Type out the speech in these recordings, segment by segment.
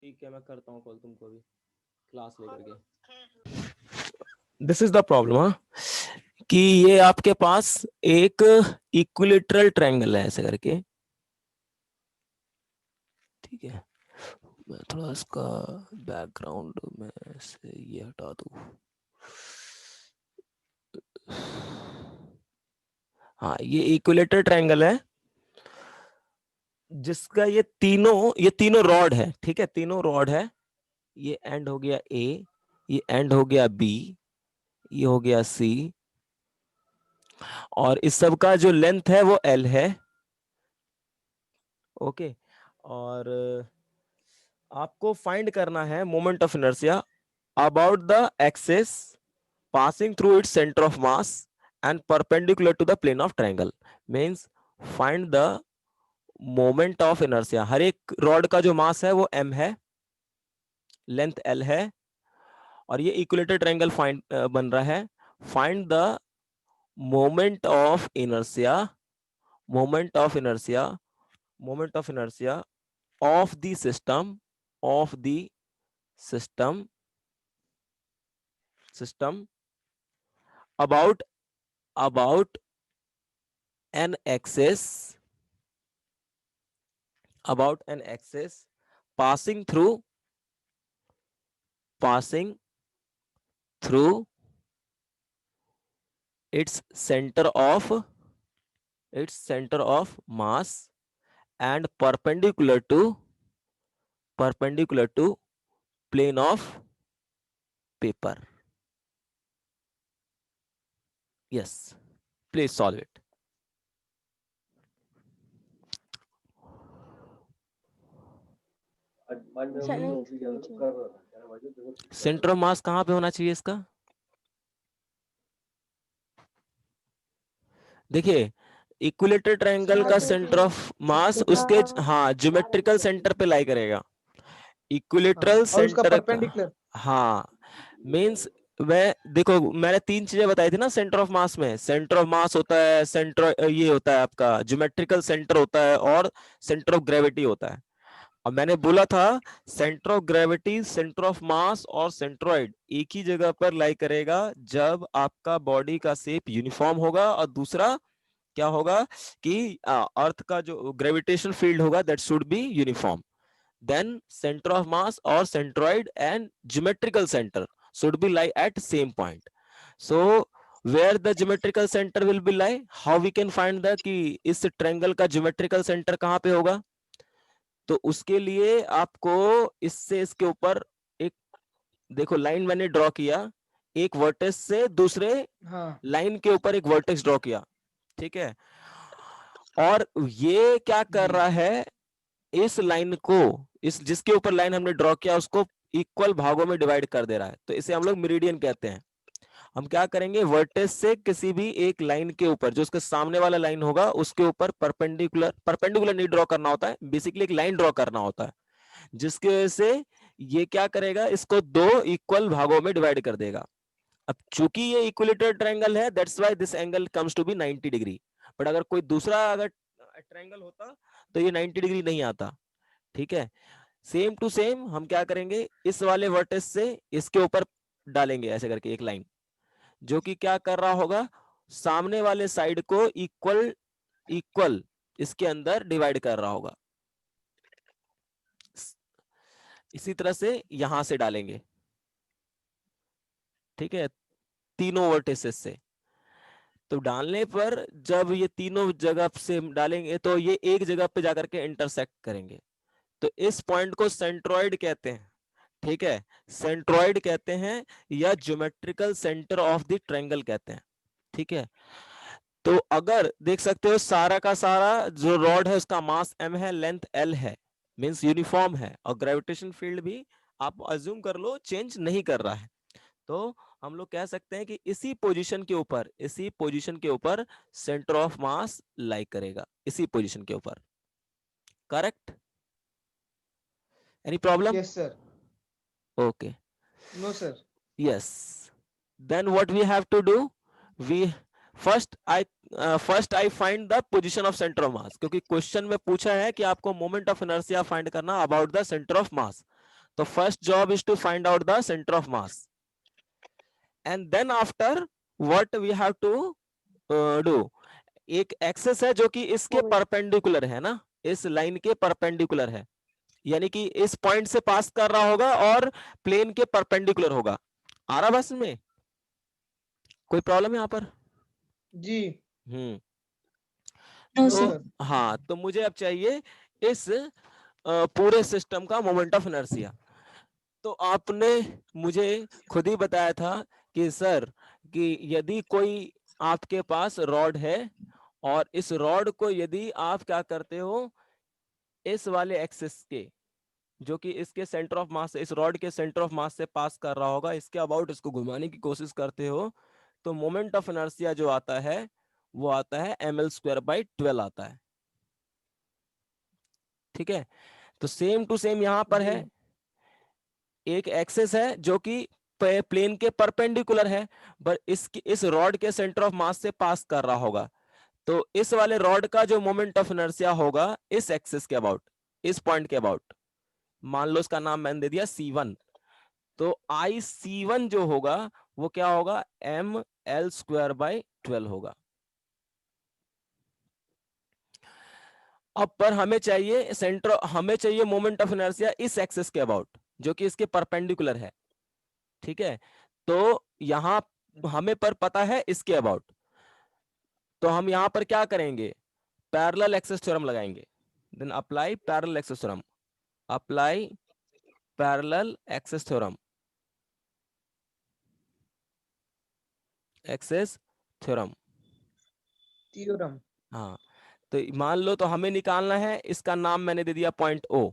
ठीक है, मैं करता हूँ कॉल तुमको अभी क्लास लेकर के। दिस इज द प्रॉब्लम, हाँ, कि ये आपके पास एक इक्विलेटरल ट्रायंगल है ऐसे करके। ठीक है, मैं थोड़ा इसका बैकग्राउंड में से ये हटा दूं। हाँ, ये इक्विलेटरल ट्रायंगल है जिसका ये तीनों रॉड है। ठीक है, तीनों रॉड है। ये एंड हो गया ए, ये एंड हो गया बी, ये हो गया सी, और इस सब का जो लेंथ है वो एल है। ओके, और आपको फाइंड करना है moment of inertia about the axis passing through its center of mass and perpendicular to the plane of triangle। means find the moment of inertia। हर एक रॉड का जो मास है वो m है, लेंथ l है, और ये इक्विलेटरल ट्रायंगल फाइंड बन रहा है। Find the moment of inertia, moment of inertia, moment of inertia of the system, of the system, system about about an axis, about an axis passing through its center of mass and perpendicular to plane of paper। yes, please solve it। Centre of मास कहां पे होना चाहिए इसका? देखिए, equilateral triangle का centre of मास उसके हाँ geometrical centre पे लाई करेगा। इक्विलेटरल और उसका सेंटर, परपेंडिकुलर। हाँ, मींस वह देखो मैंने तीन चीजें बताई थी ना सेंटर ऑफ मास में। सेंटर ऑफ मास होता है, सेंटर ये होता है आपका ज्योमेट्रिकल सेंटर होता है, और सेंटर ऑफ ग्रेविटी होता है। और मैंने बोला था centre of gravity, centre of मास और सेंट्रोइड एक ही जगह पर लाई करेगा जब आपका बॉडी का शेप यूनिफॉर्म होगा, और दूसरा क्या होगा कि अर्थ का जो ग्रेविटेशन फील्ड होगा that should be uniform. then center of mass or centroid and geometrical center should be lie at same point। so where the geometrical center will be lie, how we can find the कि इस triangle का geometrical center कहां पे होगा? तो उसके लिए आपको इससे इसके ऊपर एक, देखो लाइन मैंने ड्रॉ किया, एक वर्टेक्स से दूसरे लाइन के ऊपर एक वर्टेक्स ड्रॉ किया। ठीक है, और ये क्या कर रहा है, इस लाइन को, इस जिसके ऊपर लाइन हमने ड्रॉ किया उसको इक्वल भागों में डिवाइड कर दे रहा है। तो इसे हम लोग मेरिडियन कहते हैं। हम क्या करेंगे, वर्टेक्स से किसी भी एक लाइन के ऊपर, जो उसके सामने वाला लाइन होगा उसके ऊपर परपेंडिकुलर, परपेंडिकुलर नहीं ड्रॉ करना होता है, बेसिकली एक लाइन ड्रॉ करना होता है, जिसकी वजह से ये क्या करेगा, इसको दो इक्वल भागों में डिवाइड कर देगा। अब चूंकि ये इक्विलेटरल ट्रायंगल है, that's why this angle comes to be 90 degree. But अगर कोई दूसरा अगर ट्रायंगल होता तो ये 90 डिग्री नहीं आता। ठीक है, सेम टू सेम हम क्या करेंगे, इस वाले वर्टेक्स से इसके ऊपर डालेंगे ऐसे करके एक लाइन, जो कि क्या कर रहा होगा, सामने वाले साइड को इक्वल इक्वल इसके अंदर डिवाइड कर रहा होगा। इसी तरह से यहां से डालेंगे। ठीक है, तीनों वर्टेसेस से। तो डालने पर जब ये तीनों जगह से डालेंगे तो ये एक जगह पे जाकर के इंटरसेक्ट करेंगे। तो इस पॉइंट को सेंट्रोइड कहते हैं। ठीक है, सेंट्रोइड कहते हैं या geometrical centre of the triangle कहते हैं। ठीक है, तो अगर देख सकते हो सारा का सारा जो रॉड है उसका मास m है, लेंथ l है, मींस यूनिफॉर्म है, और ग्रेविटेशन फील्ड भी आप अज्यूम कर लो चेंज नहीं कर रहा है। तो हम लोग कह सकते हैं कि इसी पोजीशन के ऊपर, इसी पोजीशन के ऊपर सेंटर ऑफ मास लाई करेगा, इसी पोजीशन के ऊपर। Correct? Any problem? Yes sir. Okay, no sir. yes, then what we have to do, we first I find the position of center of mass, क्योंकि क्वेश्चन में पूछा है कि आपको मोमेंट ऑफ इनर्शिया फाइंड करना about the centre of mass. तो first job is to find out the centre of mass, and then after what we have to do, एक axis है जो कि इसके परपेंडिकुलर है ना, इस लाइन के परपेंडिकुलर है, यानी कि इस पॉइंट से पास कर रहा होगा और प्लेन के परपेंडिकुलर होगा। आ रहा बस में, कोई प्रॉब्लम है यहाँ पर? जी। तो सर। हाँ, तो मुझे अब चाहिए इस पूरे सिस्टम का मोमेंट ऑफ इनर्शिया। तो आपने मुझे खुद ही बताया था कि सर, कि यदि कोई आपके पास रॉड है और इस रॉड को यदि आप क्या करते हो, इस वाले एक्सिस के, जो कि इसके सेंटर ऑफ मास, इस रॉड के सेंटर ऑफ मास से पास कर रहा होगा, इसके अबाउट इसको घुमाने की कोशिश करते हो, तो मोमेंट ऑफ इनर्शिया जो आता है वो आता है ml² by 12 आता है। ठीक है, तो सेम टू सेम यहां पर है, एक एक्सेस है जो कि प्लेन के परपेंडिकुलर है, पर इसकी इस रॉड के सेंटर ऑफ मास से पास कर रहा होगा, तो इस वाले रॉड का जो मोमेंट ऑफ इनर्शिया होगा इस एक्सिस के अबाउट, इस पॉइंट के अबाउट, मान लो इसका नाम मैंने दे दिया C1, तो IC1 जो होगा वो क्या होगा, ml² by 12 होगा। अब पर हमें चाहिए सेंटर, हमें चाहिए मोमेंट ऑफ इनर्शिया इस एक्सिस के अबाउट जो कि इसके परपेंडिकुलर है। ठीक है, तो यहां हमें पर पता है इसके अबाउट, तो हम यहां पर क्या करेंगे, पैरेलल एक्सेस थ्योरम लगाएंगे, then apply parallel axis theorem, apply parallel axis theorem, axis theorem. Theorem. हाँ, तो मान लो तो हमें निकालना है, इसका नाम मैंने दे दिया पॉइंट O,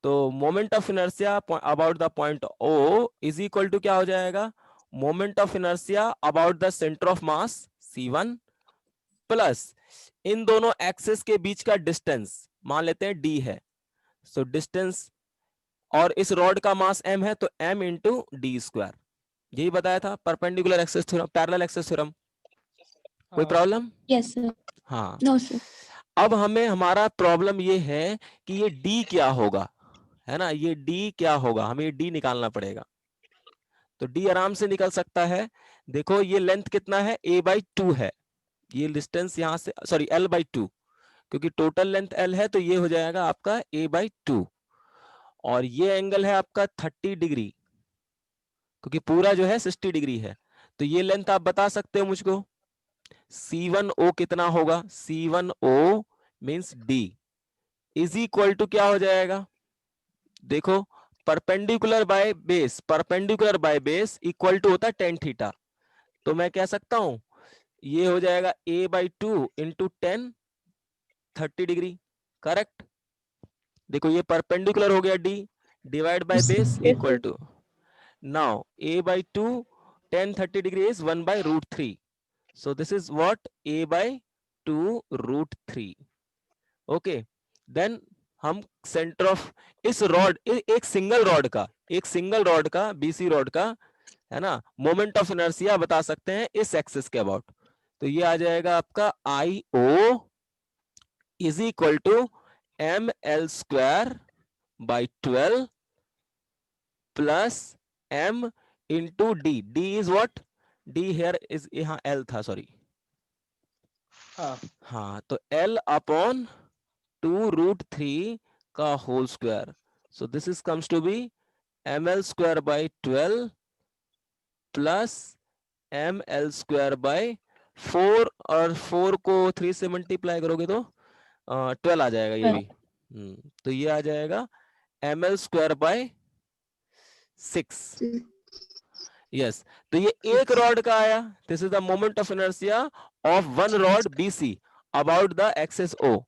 तो moment of inertia about the point O is equal to क्या हो जाएगा, moment of inertia about the centre of mass C1 plus इन दोनों एक्सेस के बीच का डिस्टेंस मान लेते हैं D है, सो डिस्टेंस, और इस रॉड का मास m है तो m इंटू D², यही बताया था perpendicular axis theorem, parallel axis theorem. कोई प्रॉब्लम? Yes sir. हाँ, नो सर। अब हमें हमारा प्रॉब्लम ये है कि ये D क्या होगा, है ना, ये D क्या होगा, हमें ये D निकालना पड़ेगा। तो D आराम से निकल सकता है, देखो ये लेंथ कितना है, a/2 है, ये डिस्टेंस यहां से, सॉरी l/2, क्योंकि टोटल लेंथ l है तो ये हो जाएगा आपका a/2, और ये एंगल है आपका 30 डिग्री, क्योंकि पूरा जो है 60 डिग्री है, तो ये लेंथ आप बता सकते हो मुझको, C1O कितना होगा, C1O means D is equal to क्या हो जाएगा, देखो perpendicular by base, perpendicular by base equal to होता है tan थीटा, तो मैं कह सकता हूं ये हो जाएगा a/2 इंटू 10 30 डिग्री, करेक्ट। देखो ये परपेंडिकुलर हो गया D, divide by base equal to, now a/2 10 30 degree is 1/√3, so this is what a/2√3। Okay, then हम सेंटर ऑफ इस रॉड, एक सिंगल रॉड का, एक सिंगल रॉड का, BC रॉड का, है ना, मोमेंट ऑफ इनर्शिया बता सकते हैं इस एक्सिस के अबाउट, तो ये आ जाएगा आपका IO is equal to ml² by 12 plus m into D, D is what, D here is, यहाँ L था, सॉरी, हाँ, तो L अपॉन 2√3 का whole square, so this is comes to be ml² by 12 plus ml²/4, और 4 को 3 से multiply करोगे तो 12 आ जाएगा ये भी, तो ये आ जाएगा ml²/6। यस, तो ये एक रॉड का आया, this is the moment of inertia of one rod BC about the axis O,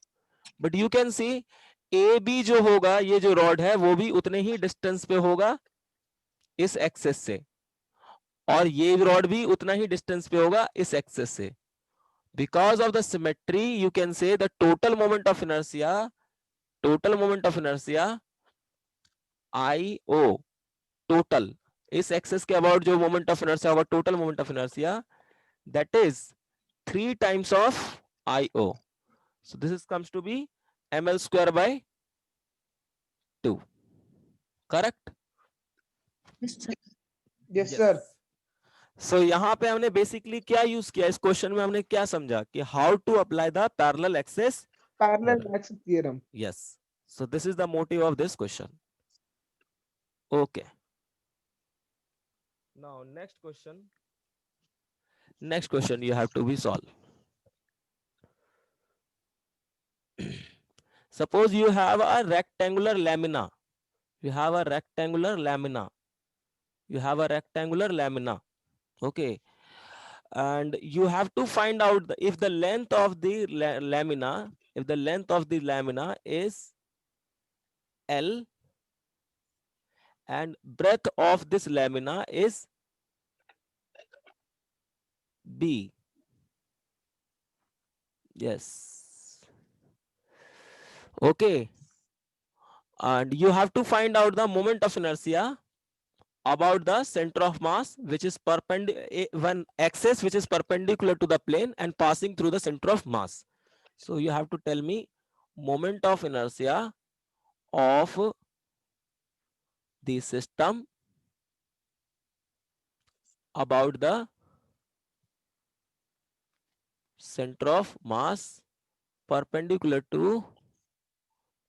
but you can see AB जो होगा, ये जो रॉड है वो भी उतने ही डिस्टेंस पे होगा इस एक्सेस से, और ये रॉड भी उतना ही डिस्टेंस पे होगा इस एक्सेस से, because of the symmetry you can say the total moment of inertia, total moment of inertia IO, total इस एक्सेस के अबाउट जो मोमेंट ऑफ इनर्शिया होगा, total moment of inertia, that is 3 times of IO, so this is comes to be ml² by 2, correct। Yes, sir. सो यहाँ पे हमने basically क्या use किया, इस क्वेश्चन में हमने क्या समझा कि how to apply the parallel axis Parallel theorem. access theorem. Yes, so this is the motive of this question. Okay, now next question you have to be solved. Suppose you have a rectangular lamina, you have a rectangular lamina, okay, and you have to find out if the length of the lamina, if the length of the lamina is L and breadth of this lamina is B. Yes, okay, and you have to find out the moment of inertia about the center of mass which is perpendicular, one axis which is perpendicular to the plane and passing through the center of mass. So you have to tell me moment of inertia of the system about the center of mass perpendicular to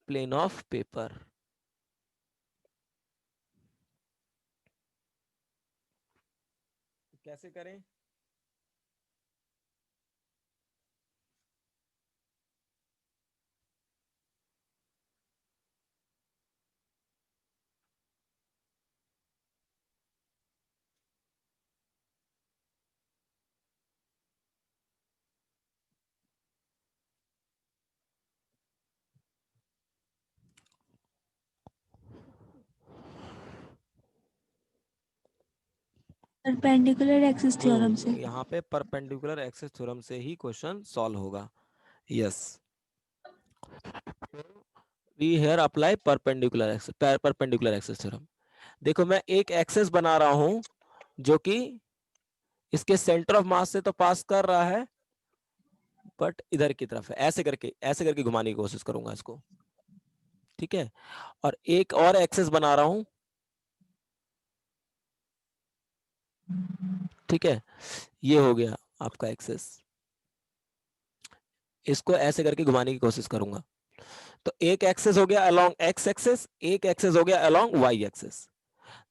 plane of paper. कैसे करें? Perpendicular axis theorem से। यहाँ पे perpendicular axis theorem से ही question solve होगा। Yes, we here apply perpendicular axis theorem. देखो मैं एक एक्सेस बना रहा हूं जो कि इसके सेंटर ऑफ मास से तो पास कर रहा है बट इधर की तरफ है, ऐसे करके घुमाने की कोशिश करूंगा इसको, ठीक है। और एक और एक्सेस बना रहा हूं, ठीक है, ये हो गया आपका एक्सेस, इसको ऐसे करके घुमाने की कोशिश करूंगा। तो एक एक्सेस हो गया अलोंग एक्स एक्सेस, एक एक्सेस हो गया अलोंग वाई एक्सेस,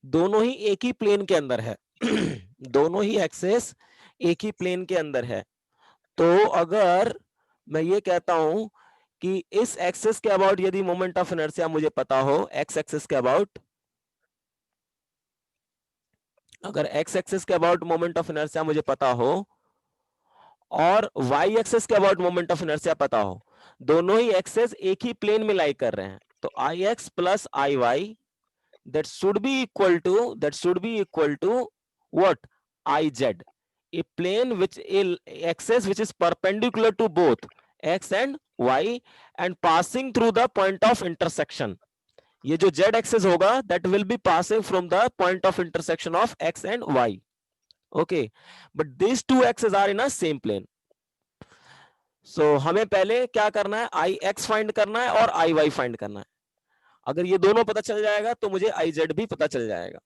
दोनों ही एक ही प्लेन के अंदर है दोनों ही एक्सेस एक ही प्लेन के अंदर है। तो अगर मैं ये कहता हूं कि इस एक्सेस के अबाउट यदि मोमेंट ऑफ इनर्शिया मुझे पता हो, एक्स एक्सेस के अबाउट, अगर एक्स एक्सेस के अबाउट मोमेंट ऑफ इनर्शिया मुझे पता हो और वाई एक्सेस के अबाउट मोमेंट ऑफ इनर्शिया पता हो, दोनों ही एक्सेस एक ही प्लेन में लाई कर रहे हैं, तो I x plus I y that should be equal to what? Iz, a plane which axis which is perpendicular to both x and y and passing through the point of intersection. ये जो z axis होगा that will be passing from the point of intersection of x and y. Okay, but these two axes are in a same plane. So हमें पहले क्या करना है, आई x find करना है और आई वाई फाइंड करना है। अगर ये दोनों पता चल जाएगा तो मुझे आई जेड भी पता चल जाएगा।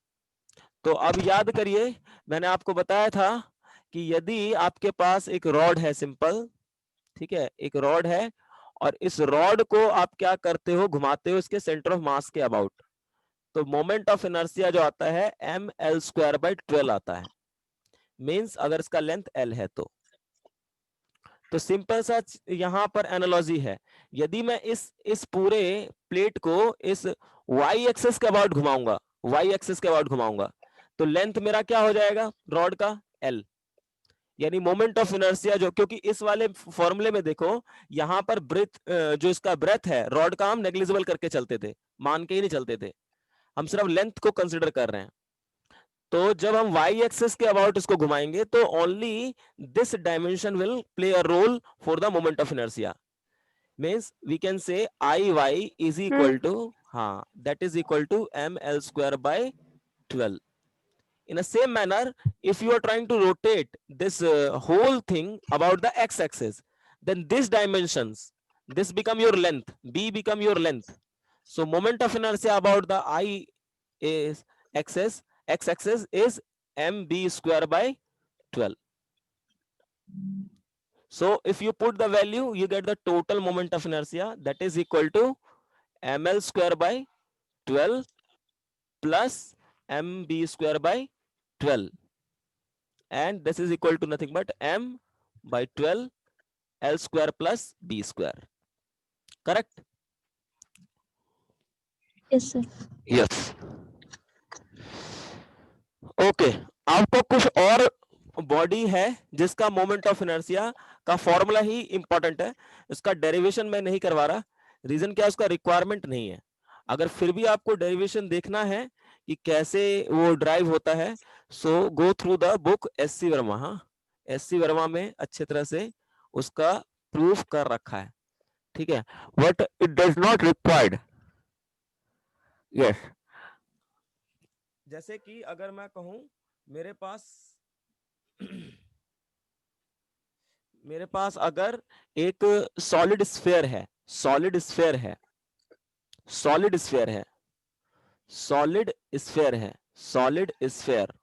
तो अब याद करिए, मैंने आपको बताया था कि यदि आपके पास एक रॉड है सिंपल, ठीक है, एक रॉड है और इस रॉड को आप क्या करते हो, घुमाते हो इसके सेंटर ऑफ मास के अबाउट, तो मोमेंट ऑफ इनर्शिया जो आता है mL²/12 आता है, मींस अगर इसका लेंथ L है तो सिंपल सा यहां पर एनालॉजी है, यदि मैं इस पूरे प्लेट को इस y एक्सिस के अबाउट घुमाऊंगा, तो लेंथ मेरा क्या हो जाएगा रॉड का, L, यानी मोमेंट ऑफ इनर्शिया जो, क्योंकि इस वाले फॉर्मूले में देखो यहां पर ब्रेथ, जो इसका ब्रेथ है रॉड का, हम नेग्लिजिबल करके चलते थे, मान के ही नहीं चलते थे, हम सिर्फ लेंथ को कंसिडर कर रहे हैं। तो जब हम y एक्सिस के अबाउट इसको घुमाएंगे तो only this dimension will play a role for the moment of inertia, means we can say Iy is equal to, हाँ, that is equal to mL²/12. In the same manner, if you are trying to rotate this whole thing about the x-axis, then these dimensions, this become your length, b become your length. So moment of inertia about the I is axis, x axis is mb square by 12. So if you put the value, you get the total moment of inertia, that is equal to ml square by 12 plus mb square by 12, and this is equal to nothing but m by 12 l square plus b square. Correct? Yes, sir. Yes. Okay, आपको कुछ और body है जिसका moment of inertia का formula ही important है, इसका derivation मैं नहीं करवा रहा। रीजन क्या है, उसका रिक्वायरमेंट नहीं है। अगर फिर भी आपको डेरिवेशन देखना है कि कैसे वो ड्राइव होता है, so go through the book SC Verma. हाँ, एससी वर्मा में अच्छे तरह से उसका प्रूफ कर रखा है, ठीक है, but it does not required. Yes, जैसे कि अगर मैं कहूं मेरे पास अगर एक सॉलिड स्फीयर है, सॉलिड स्फीयर है, सॉलिड स्फीयर है, सॉलिड स्फीयर है, सॉलिड स्फीयर,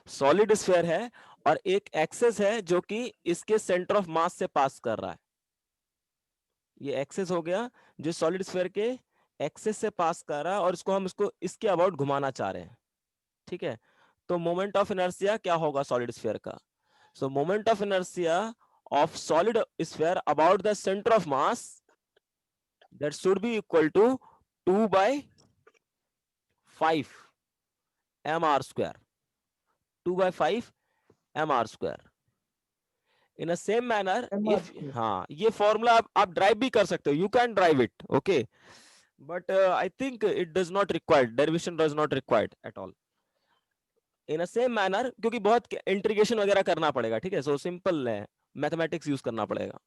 सॉलिड स्फीयर है, और एक एक्सेस है जो कि इसके सेंटर ऑफ मास से पास कर रहा है। ये एक्सेस हो गया जो सॉलिड स्फीयर के एक्सेस से पास कर रहा है, और इसको हम इसके अबाउट घुमाना चाह रहे हैं, ठीक है। तो मोमेंट ऑफ इनर्शिया क्या होगा सॉलिड स्फीयर का? So moment of inertia of solid sphere about the center of mass, that should be equal to 2 by 5 mr square, 2 by 5 mr square. In the same manner, MR if square. हाँ, ये formula आप drive भी कर सकते हो, you can drive it, okay, but I think it does not require, derivation does not required at all. In a same manner, क्योंकि बहुत integration वगैरह करना पड़ेगा, ठीक है, सो सिंपल है, मैथमेटिक्स यूज करना पड़ेगा,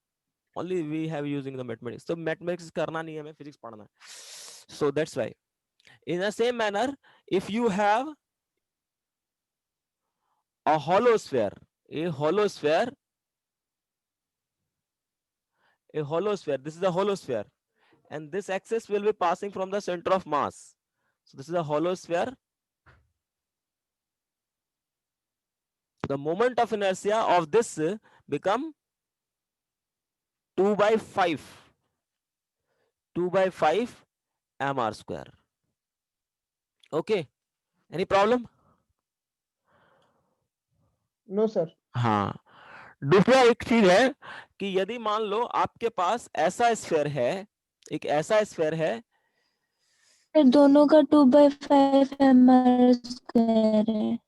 only we have using the mathematics, so mathematics करना नहीं है, हमें physics पढ़ना है, so that's why. In the same manner, if you have a hollow sphere, a hollow sphere, a hollow sphere, this is a hollow sphere, and this axis will be passing from the center of mass, so this is a hollow sphere. The moment of inertia of this become 2 by 5 mr square. Okay, any problem? No sir. हाँ, दूसरा एक चीज है कि यदि मान लो आपके पास ऐसा स्फीयर है, एक ऐसा स्फीयर है, सर दोनों का 2/5 mr² है।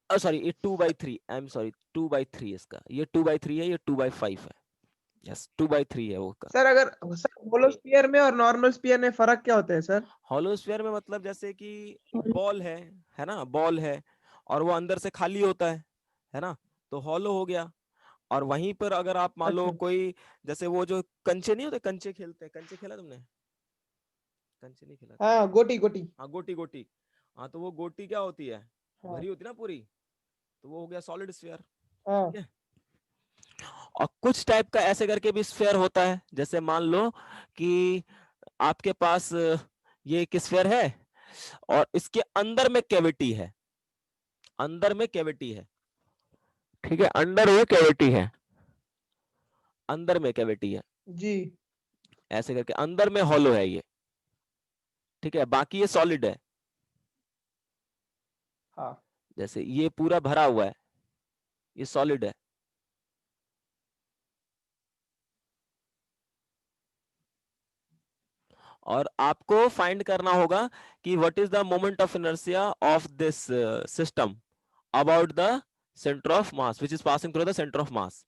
सॉरी ये 2/3, आई एम सॉरी 2/3 इसका, ये 2/3 है, ये 2/5 है, यस 2/3 है वो का। सर अगर सर होलो स्फीयर में और नॉर्मल स्फीयर में फर्क क्या होता है सर? हॉलो स्फीयर में मतलब जैसे कि बॉल है ना, बॉल है और वो अंदर से खाली होता है ना, तो हॉलो हो गया। और वहीं पर अगर आप मान लो अच्छा। कोई, जैसे वो जो कंचे नहीं होते, कंचे खेलते हैं, कंचे खेला तुमने? कंचे नहीं खेला? हाँ, गोटी गोटी। हाँ, गोटी गोटी, हाँ, तो वो गोटी क्या होती है, हाँ भरी होती है ना पूरी, तो वो हो गया सॉलिड स्फीयर, हाँ। ठीक है। और कुछ टाइप का ऐसे करके भी स्फीयर होता है, जैसे मान लो कि आपके पास ये एक स्फीयर है और इसके अंदर में कैविटी है, अंदर में कैविटी है, ठीक है, अंदर में कैविटी है, अंदर में कैविटी है, जी। ऐसे करके अंदर में हॉलो है ये, ठीक है, बाकी ये सॉलिड है, हाँ जैसे ये पूरा भरा हुआ है, ये सॉलिड है। और आपको फाइंड करना होगा कि what is the moment of inertia of this system about the centre of mass which is passing through the centre of मास,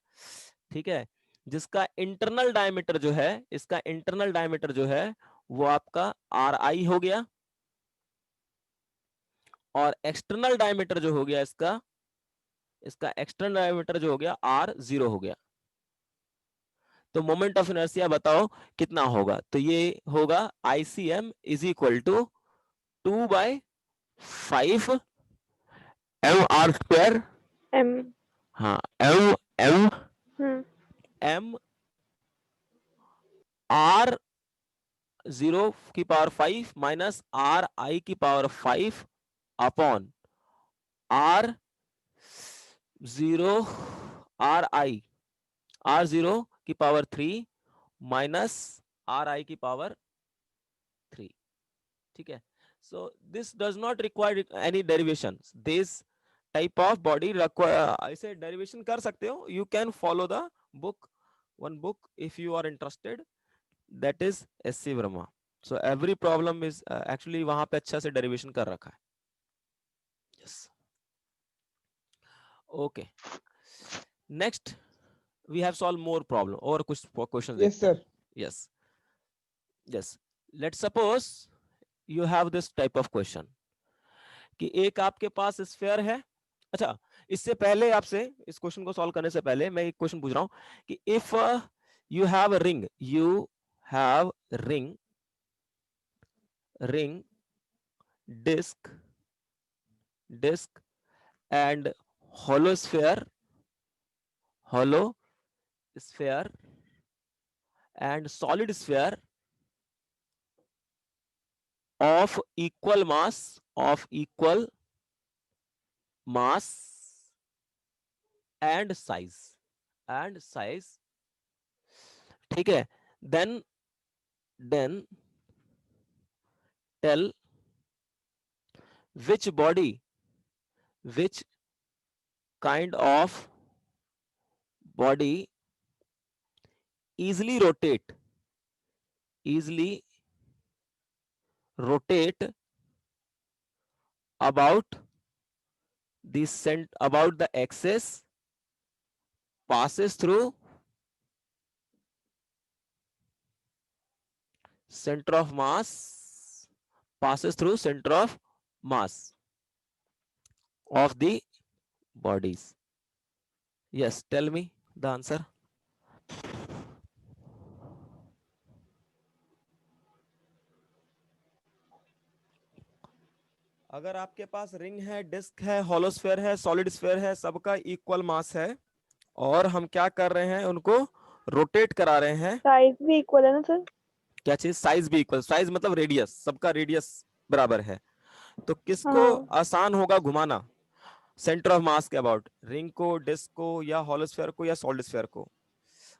ठीक है, जिसका इंटरनल डायमीटर जो है, इसका इंटरनल डायमीटर जो है वो आपका RI हो गया, और एक्सटर्नल डायमीटर जो हो गया इसका एक्सटर्नल डायमीटर जो हो गया R0 हो गया। तो मोमेंट ऑफ इनर्शिया बताओ कितना होगा? तो ये होगा ICM is equal to 2/5 mr², M हाँ m हम्म m r 0 की पावर 5 माइनस आर आई की पावर 5 अपॉन आर 0 आर 0 की पावर 3 माइनस आर आई की पावर 3. ठीक है. So this does not require any derivation. This type of body require, ऐसे derivation कर सकते हो. You can follow the book, one book if you are interested. That is S.C. Verma. So every problem is actually वहां पे अच्छा से derivation कर रखा है. Yes. Okay. Next we have solved more problem. और कुछ questions Yes, देखते हैं. sir. Yes. Yes. Let's suppose you have this type of question कि एक आपके पास स्फीयर है. अच्छा, इससे पहले आपसे इस क्वेश्चन को सॉल्व करने से पहले मैं एक क्वेश्चन पूछ रहा हूं कि if you have a ring, ring disc and hollow sphere and solid sphere of equal mass and size. ठीक है. then tell which kind of body easily rotate about the axis, passes through center of mass of the bodies. Yes, tell me the answer. अगर आपके पास ring है, disc है, hollow sphere है, solid sphere है, सबका equal मास है और हम क्या कर रहे हैं, उनको रोटेट करा रहे हैं. साइज भी इक्वल है ना सर? क्या चीज? साइज भी इक्वल. साइज मतलब रेडियस, सबका रेडियस बराबर है. तो किसको हाँ। आसान होगा घुमाना सेंटर ऑफ मास के अबाउट? रिंग को, डिस्क को, या हॉलो स्फीयर को, या सॉलिड स्फीयर को?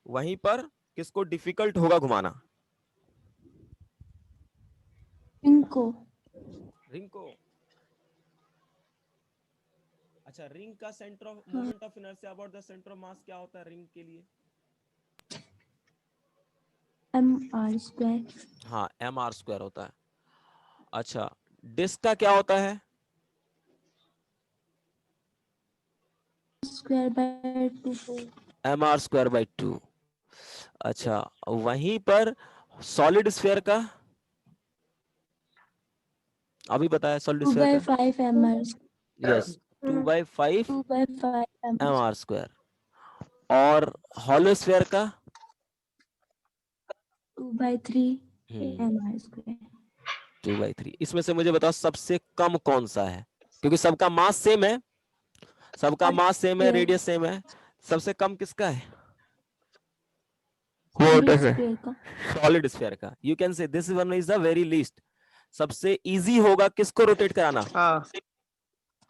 वहीं पर किसको डिफिकल्ट होगा घुमाना? रिंग को. अच्छा, रिंग का centre of moment of inertia about the centre of मास क्या होता है रिंग के लिए? mr². हाँ, mr² होता है. अच्छा, डिस्क का क्या होता है? mr²/2. mr²/2. अच्छा, वहीं पर सॉलिड स्फीयर का अभी बताया. सॉलिड स्फीयर का 2/5 mr. Yes, 2/5 2/5 mr. mr². और हॉलो स्फीयर का 2/3 mr². 2/3. इसमें से मुझे बताओ सबसे कम कौन सा है, क्योंकि सबका मास सेम है, रेडियस सेम है. सबसे कम किसका है? सॉलिड स्फीयर का. You can say this one is the very least. सबसे इजी होगा किसको रोटेट कराना? हाँ.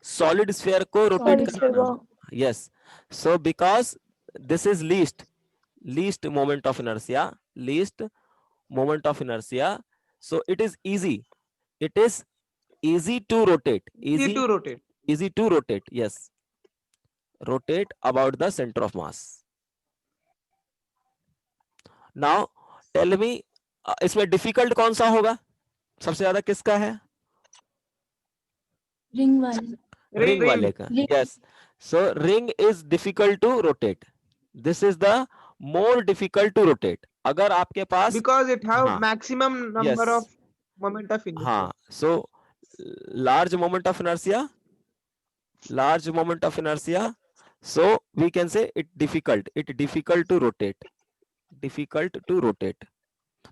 सॉलिड स्फीयर को रोटेट Solid कराना. sphere. Yes. So because this is least moment of inertia, so it is easy to rotate. Easy to rotate. Yes, rotate about the center of mass. Now tell me, इसमें difficult कौन सा होगा? सबसे ज्यादा किसका है? Ring वाले. Ring वाले का. Yes, so ring is difficult to rotate. This is the more difficult to rotate. अगर आपके पास because it have हाँ. maximum number Yes. of moment of inertia. हाँ, so large moment of inertia, so we can say it difficult to rotate.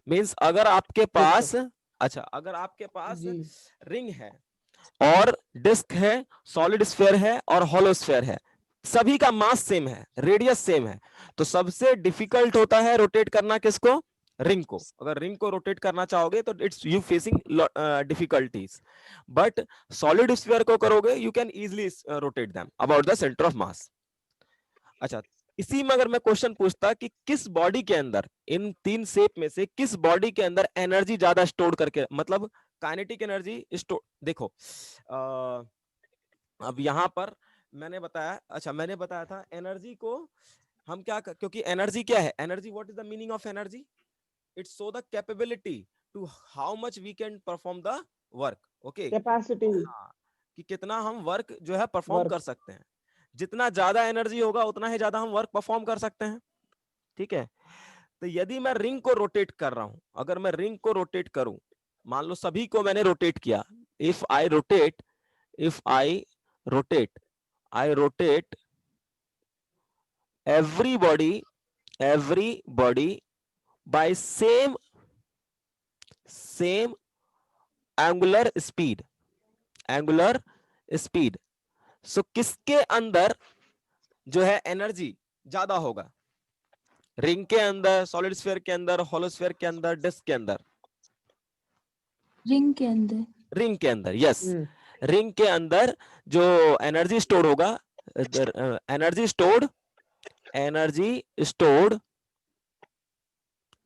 Means अगर आपके पास अच्छा, अगर आपके पास जी. Ring है और डिस्क है, सॉलिड स्फीयर है और हॉलो स्फीयर है, सभी का मास सेम है, रेडियस सेम है, तो सबसे डिफिकल्ट होता है रोटेट करना किसको? रिंग को, अगर रिंग को रोटेट करना चाहोगे तो it's you facing difficulties, but solid sphere को करोगे you can easily rotate them about the centre of मास। अच्छा, इसी में अगर मैं क्वेश्चन पूछता कि किस बॉडी के अंदर, इन तीन शेप में से किस बॉडी के अंदर एनर्जी ज्यादा स्टोर करके, मतलब काइनेटिक एनर्जी स्टोर, देखो अब यहां पर मैंने बताया, अच्छा मैंने बताया था एनर्जी को हम क्या क्योंकि एनर्जी क्या है, energy what is the meaning of energy, it's so the capability to how much we can perform the work, okay, capacity हाँ, कि कितना हम वर्क जो है परफॉर्म वर्क। कर सकते हैं, जितना ज्यादा एनर्जी होगा उतना ही ज्यादा हम वर्क परफॉर्म कर सकते हैं, ठीक है। तो यदि मैं रिंग को रोटेट कर रहा हूं, अगर मैं रिंग को रोटेट करूं, मान लो सभी को मैंने रोटेट किया, if I rotate everybody by same angular speed, so किसके अंदर जो है एनर्जी ज्यादा होगा, रिंग के अंदर, सॉलिड स्फीयर के अंदर, होलो स्फीयर के अंदर, डिस्क के अंदर? रिंग के अंदर। रिंग के अंदर, यस, रिंग के अंदर जो एनर्जी स्टोर होगा, energy stored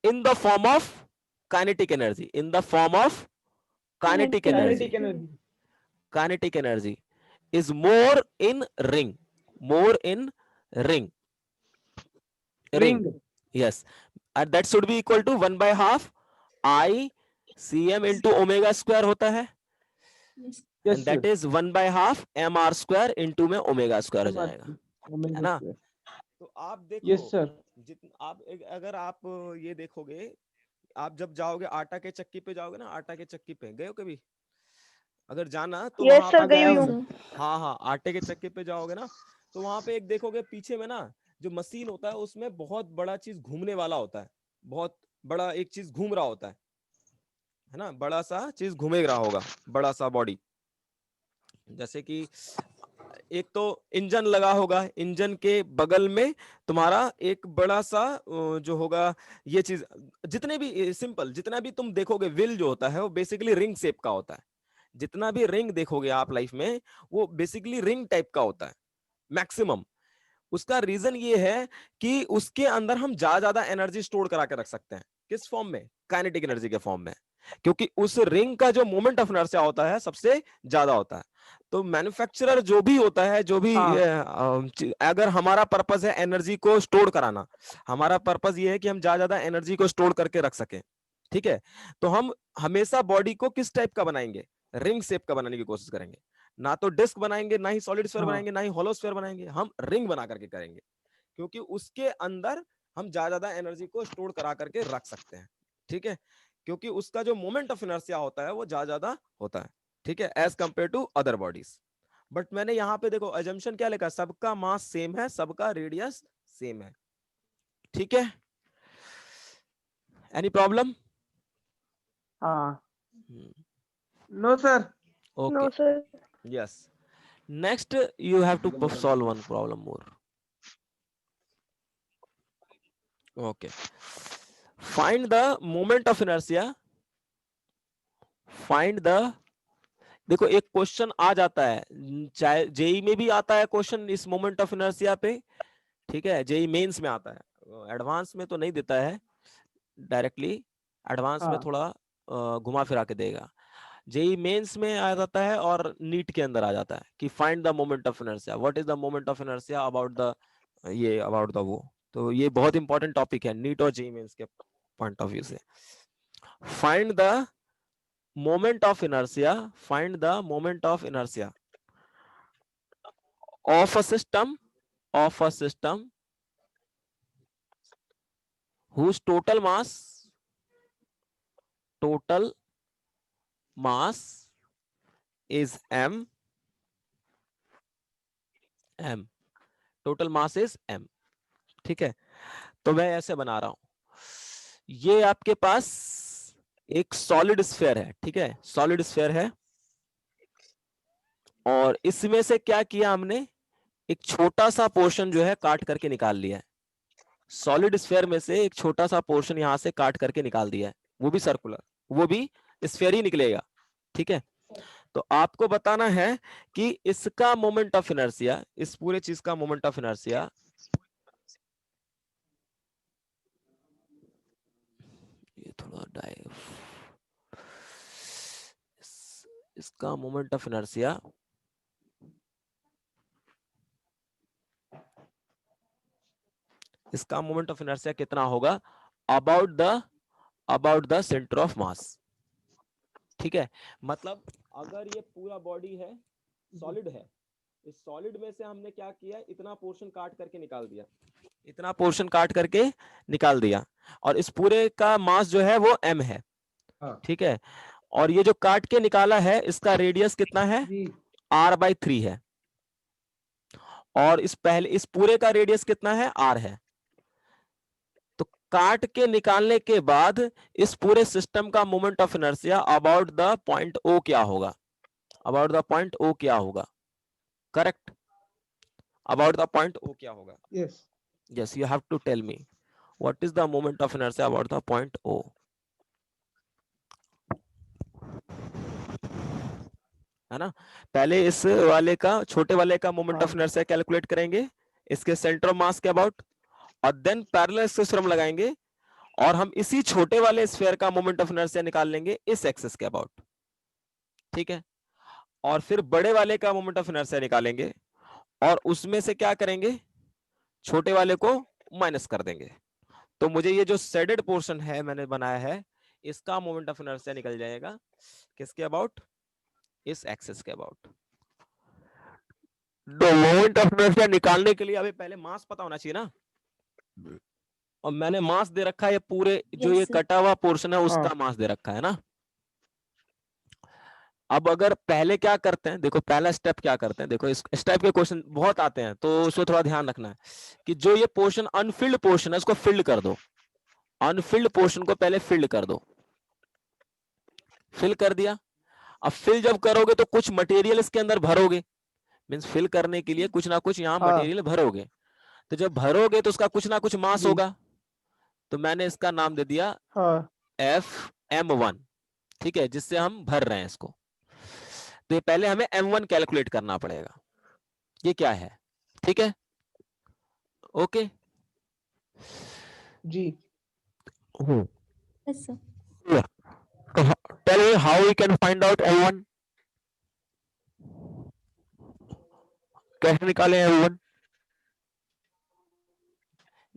in the form of kinetic energy, kinetic energy is more in ring, yes, and that should be equal to 1/2 I cm into omega square होता है, Yes. and that is 1/2 mr square into में omega square हो जाएगा, है ना। तो आप देखो, यस सर, आप अगर आप ये देखोगे, आप जब जाओगे आटा के चक्की पे जाओगे ना, आटा के चक्की पे गए हो कभी, अगर जाना तो यस वहां सर, पे, गई हुई हूँ। सर हाँ हाँ, आटे के चक्की पे जाओगे ना तो वहां पे एक देखोगे पीछे में ना जो मशीन होता है उसमें बहुत बड़ा चीज घूमने वाला होता है, बहुत बड़ा एक चीज घूम रहा होता है ना, बड़ा सा चीज घूमे रहा होगा, बड़ा सा बॉडी, जैसे कि एक तो इंजन लगा होगा, इंजन के बगल में तुम्हारा एक बड़ा सा जो होगा ये चीज, जितने भी सिंपल, जितना भी तुम देखोगे व्हील जो होता है वो बेसिकली रिंग शेप का होता है, जितना भी रिंग देखोगे आप लाइफ में वो बेसिकली रिंग टाइप का होता है मैक्सिमम। उसका रीजन ये है कि उसके अंदर हम ज्यादा एनर्जी स्टोर करा के रख सकते हैं, किस फॉर्म में, काइनेटिक एनर्जी के फॉर्म में, क्योंकि उस रिंग का जो मोमेंट ऑफ इनर्शिया होता है सबसे ज्यादा होता है। तो मैन्युफैक्चरर जो भी होता है, जो भी अगर हमारा पर्पस है एनर्जी को स्टोर कराना, हमारा पर्पस ये है कि हम ज्यादा एनर्जी को स्टोर करके रख सकें, ठीक है, तो हम हमेशा बॉडी को किस टाइप का बनाएंगे, रिंग शेप का बनाने की कोशिश करेंगे, ना तो डिस्क बनाएंगे, ना ही सॉलिड स्फीयर बनाएंगे, ना ही होलो स्फीयर बनाएंगे, हम रिंग बना करके करेंगे, क्योंकि उसके अंदर हम ज्यादा एनर्जी को स्टोर करा करके रख सकते हैं, ठीक है, क्योंकि उसका जो मोमेंट ऑफ इनर्शिया होता है वो ज्यादा होता है, ठीक है, as compare to other bodies. But मैंने यहाँ पे देखो अजम्पशन क्या लिखा, सबका मास सेम है, सबका रेडियस सेम है, ठीक है, एनी प्रॉब्लम? हाँ, no sir, okay, no sir. yes, next you have to solve one problem more, okay, find the moment of inertia, देखो एक क्वेश्चन आ जाता है, चाहे जेई में भी आता है क्वेश्चन इस मोमेंट ऑफ इनर्शिया पे, ठीक है, जेई मेंस में आता है, एडवांस में तो नहीं देता है डायरेक्टली, एडवांस में थोड़ा घुमा फिरा के देगा, जेई मेंस में आ जाता है और नीट के अंदर आ जाता है कि find the moment of inertia, what is the moment of inertia about the वो, तो ये बहुत इंपॉर्टेंट टॉपिक है नीट और जेई मेंस के पॉइंट ऑफ व्यू से। Find the moment of inertia of a system whose total mass is m, total mass is m, ठीक है, तो मैं ऐसे बना रहा हूं, ये आपके पास एक सॉलिड स्फीयर है, ठीक है, सॉलिड स्फीयर है, और इसमें से क्या किया हमने, एक छोटा सा पोर्शन जो है काट करके निकाल लिया है, सॉलिड स्फीयर में से एक छोटा सा पोर्शन यहां से काट करके निकाल दिया है, वो भी सर्कुलर, वो भी स्फीयर ही निकलेगा। ठीक है, तो आपको बताना है कि इसका मोमेंट ऑफ इनर्शिया, इस पूरे चीज का मोमेंट ऑफ इनर्शिया, ये थोड़ा इसका मोमेंट ऑफ इनर्शिया कितना होगा? अबाउट द सेंटर ऑफ मास। ठीक है, मतलब अगर ये पूरा बॉडी है, सॉलिड है, इस सॉलिड में से हमने क्या किया, इतना पोर्शन काट करके निकाल दिया, इतना पोर्शन काट करके निकाल दिया, और इस पूरे का मास जो है वो m है। हाँ। ठीक है, और ये जो काट के निकाला है इसका रेडियस कितना है? जी। r/3 है, और इस पूरे का रेडियस कितना है? r है। तो काट के निकालने के बाद इस पूरे सिस्टम का moment of inertia about the point O क्या होगा? अबाउट द पॉइंट O क्या होगा? Correct, about the point O क्या होगा? Yes. Yes, you have to tell me what is the moment of inertia about the point O. है ना, पहले इस वाले का, छोटे वाले का मोमेंट ऑफ इनर्शिया कैलकुलेट करेंगे इसके सेंटर ऑफ मास के अबाउट, और देन पैरेलल एक्सिस थ्योरम लगाएंगे और हम इसी छोटे वाले स्फीयर का मोमेंट ऑफ इनर्शिया निकाल लेंगे इस एक्सिस के अबाउट। ठीक है, और फिर बड़े वाले का मोमेंट ऑफ इनर्शिया निकालेंगे और उसमें से क्या करेंगे, छोटे वाले को माइनस कर देंगे। तो मुझे ये जो शेडेड पोर्शन है मैंने बनाया है, इसका मोमेंट ऑफ इनर्शिया निकल जाएगा किसके अबाउट? इस एक्सिस के अबाउट। तो मोमेंट ऑफ इनर्शिया निकालने के लिए अभी पहले मास पता होना चाहिए ना, और मैंने मास दे रखा है, ये पूरे जो ये sir. कटा हुआ पोर्शन है उसका मास दे रखा है ना। अब अगर पहले क्या करते हैं, देखो पहला स्टेप क्या करते हैं, देखो इस टाइप के क्वेश्चन बहुत आते हैं, तो उसको थोड़ा ध्यान रखना है कि जो ये पोर्शन अनफिल्ड पोर्शन है उसको फिल्ड कर दो, अनफिल्ड पोर्शन को पहले फिल्ड कर दो। फिल कर दिया, अब फिल जब करोगे तो कुछ मटेरियल इसके अंदर भरोगे, मींस फिल करने के लिए कुछ ना कुछ यहाँ मटेरियल भरोगे, तो जब भरोगे तो उसका कुछ ना कुछ मास होगा, तो मैंने इसका नाम दे दिया FM1। ठीक है, जिससे हम भर रहे हैं इसको। तो ये पहले हमें M1 कैलकुलेट करना पड़ेगा, ये क्या है। ठीक है, ओके जी। Yes, sir. Tell me how we can find out M1, कैसे निकालें M1?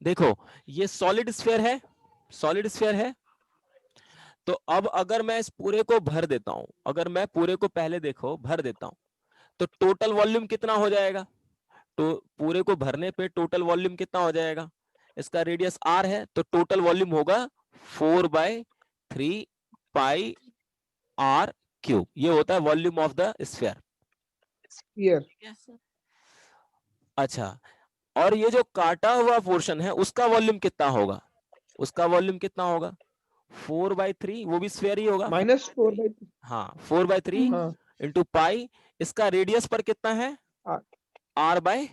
देखो ये सॉलिड स्फीयर है, सॉलिड स्फीयर है, तो अब अगर मैं इस पूरे को भर देता हूं, अगर मैं पूरे को पहले देखो भर देता हूं, तो टोटल वॉल्यूम कितना हो जाएगा? तो पूरे को भरने पे टोटल वॉल्यूम कितना हो जाएगा? इसका रेडियस r है, तो टोटल वॉल्यूम होगा 4/3 पाई r³। ये होता है वॉल्यूम ऑफ द स्फीयर। अच्छा, और ये जो काटा हुआ पोर्शन है उसका वॉल्यूम कितना होगा? उसका वॉल्यूम कितना होगा? 4/3, वो भी स्फीयर ही होगा, -4/3। हाँ 4/3 इंटू पाई, इसका रेडियस पर कितना है? r/3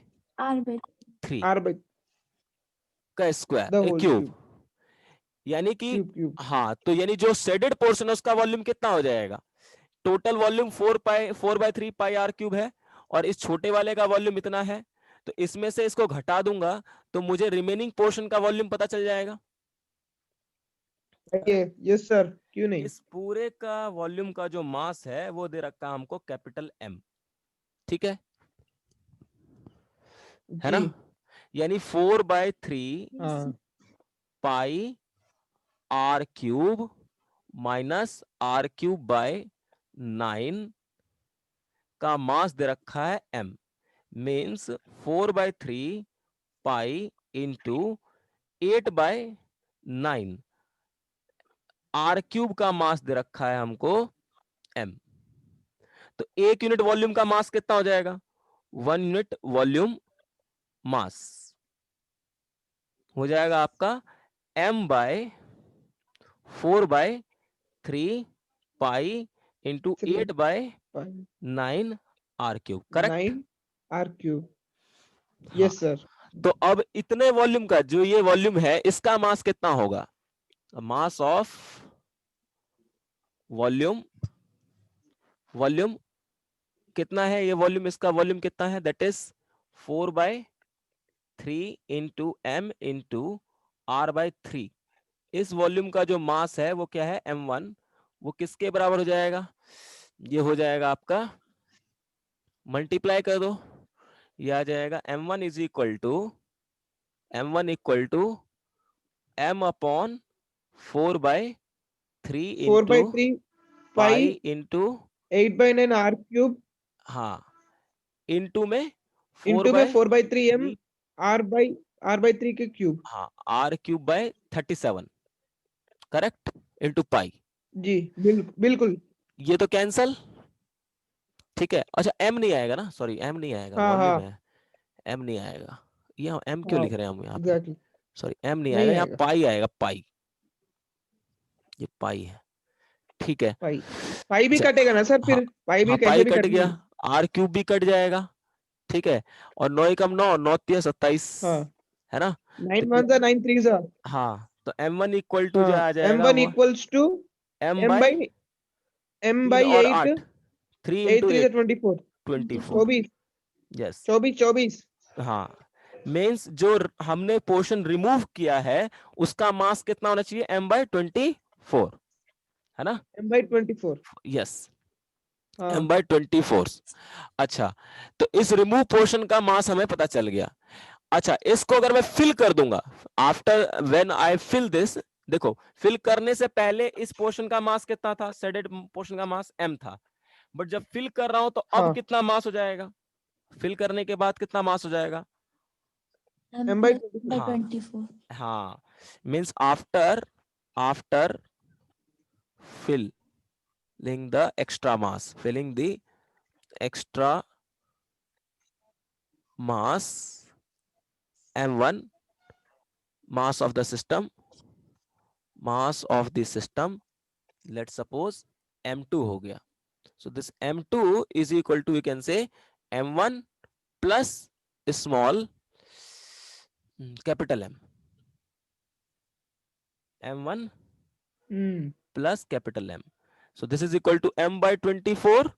का स्क्वायर क्यूब, यानी कि हाँ, तो यानी जो शेडेड पोर्शन है उसका वॉल्यूम कितना हो जाएगा? टोटल वॉल्यूम 4/3 पाई r³ है, और इस छोटे वाले का वॉल्यूम इतना है, तो इसमें से इसको घटा दूंगा तो मुझे रिमेनिंग पोर्शन का वॉल्यूम पता चल जाएगा। यस सर, क्यों नहीं। इस पूरे का वॉल्यूम का जो मास है वो दे रखा है हमको कैपिटल M। ठीक है ना, यानी 4/3 पाई r³ माइनस r³/9 का मास दे रखा है M, means 4/3 pi into 8/9, r³ का मास दे रखा है हमको M। तो 1 यूनिट वॉल्यूम का मास कितना हो जाएगा? 1 यूनिट वॉल्यूम मास हो जाएगा आपका M/4/3 pi into 8/9 r³। Correct, 9 r³। Yes sir. तो अब इतने वॉल्यूम का जो ये वॉल्यूम है इसका मास कितना होगा? मास ऑफ वॉल्यूम, वॉल्यूम कितना है ये वॉल्यूम, इसका वॉल्यूम कितना है? That is 4/3 into m into r/3। इस वॉल्यूम का जो मास है वो क्या है? m1। वो किसके बराबर हो जाएगा? ये हो जाएगा आपका, मल्टीप्लाई कर दो, ये आ जाएगा m1 is equal to m1 equal to m upon 4/3 into 4/3 pi pi into 8/9 r cube हाँ इंटू में into में 4/3 m 3 r/3 के क्यूब। हाँ r³/37 करेक्ट इंटू पाई। जी बिल्कुल। ये तो कैंसल, ठीक है। अच्छा m नहीं आएगा ना, सॉरी m नहीं आएगा, हाँ वॉल्यूम हाँ है, m नहीं आएगा। ये m क्यों हाँ लिख रहे हैं हम यहाँ पे? एग्जैक्टली सॉरी m नहीं आएगा, नहीं यहाँ आएगा पाई आएगा, पाई, ये पाई है, ठीक है। पाई। पाई भी अच्छा, कटेगा ना सर हाँ फिर? पाई भी हाँ कैसे पाई भी कट कटना गया, है। r³ भी कट जाएगा, ठीक है। और 9 एकम 9, 9 तिया 27, हाँ है ना? तो 9 ये 1 9 3 हाँ, तो m1 इक्वल टू जो हाँ आ जाएगा m1 वो equals to m m by by m 3 by और 8 8, 3 8 इंटू 3 8 24 24, 24 यस। 24 हाँ मीन्स जो हमने पोर्शन रिमूव किया है उसका मास कितना होना चाहिए? m/24, है ना? m by 24 यस, हाँ m/24। अच्छा, तो इस रिमूव पोर्शन का मास हमें पता चल गया। अच्छा, इसको अगर मैं फिल कर दूंगा, after when I fill this, देखो फिल करने से पहले इस पोर्शन का मास कितना था? शेडेड पोर्शन का मास m था, बट जब फिल कर रहा हूं तो अब हाँ कितना मास हो जाएगा? फिल करने के बाद कितना मास हो जाएगा? m m by plus 24 by हाँ 24. हाँ, means after filling the extra mass, filling the extra mass m1, mass of the system, mass of the system, let's suppose m2 हो गया। So this m2 is equal to, you can say, m1 plus small capital M, m1 hmm plus capital M। So this is equal to m/24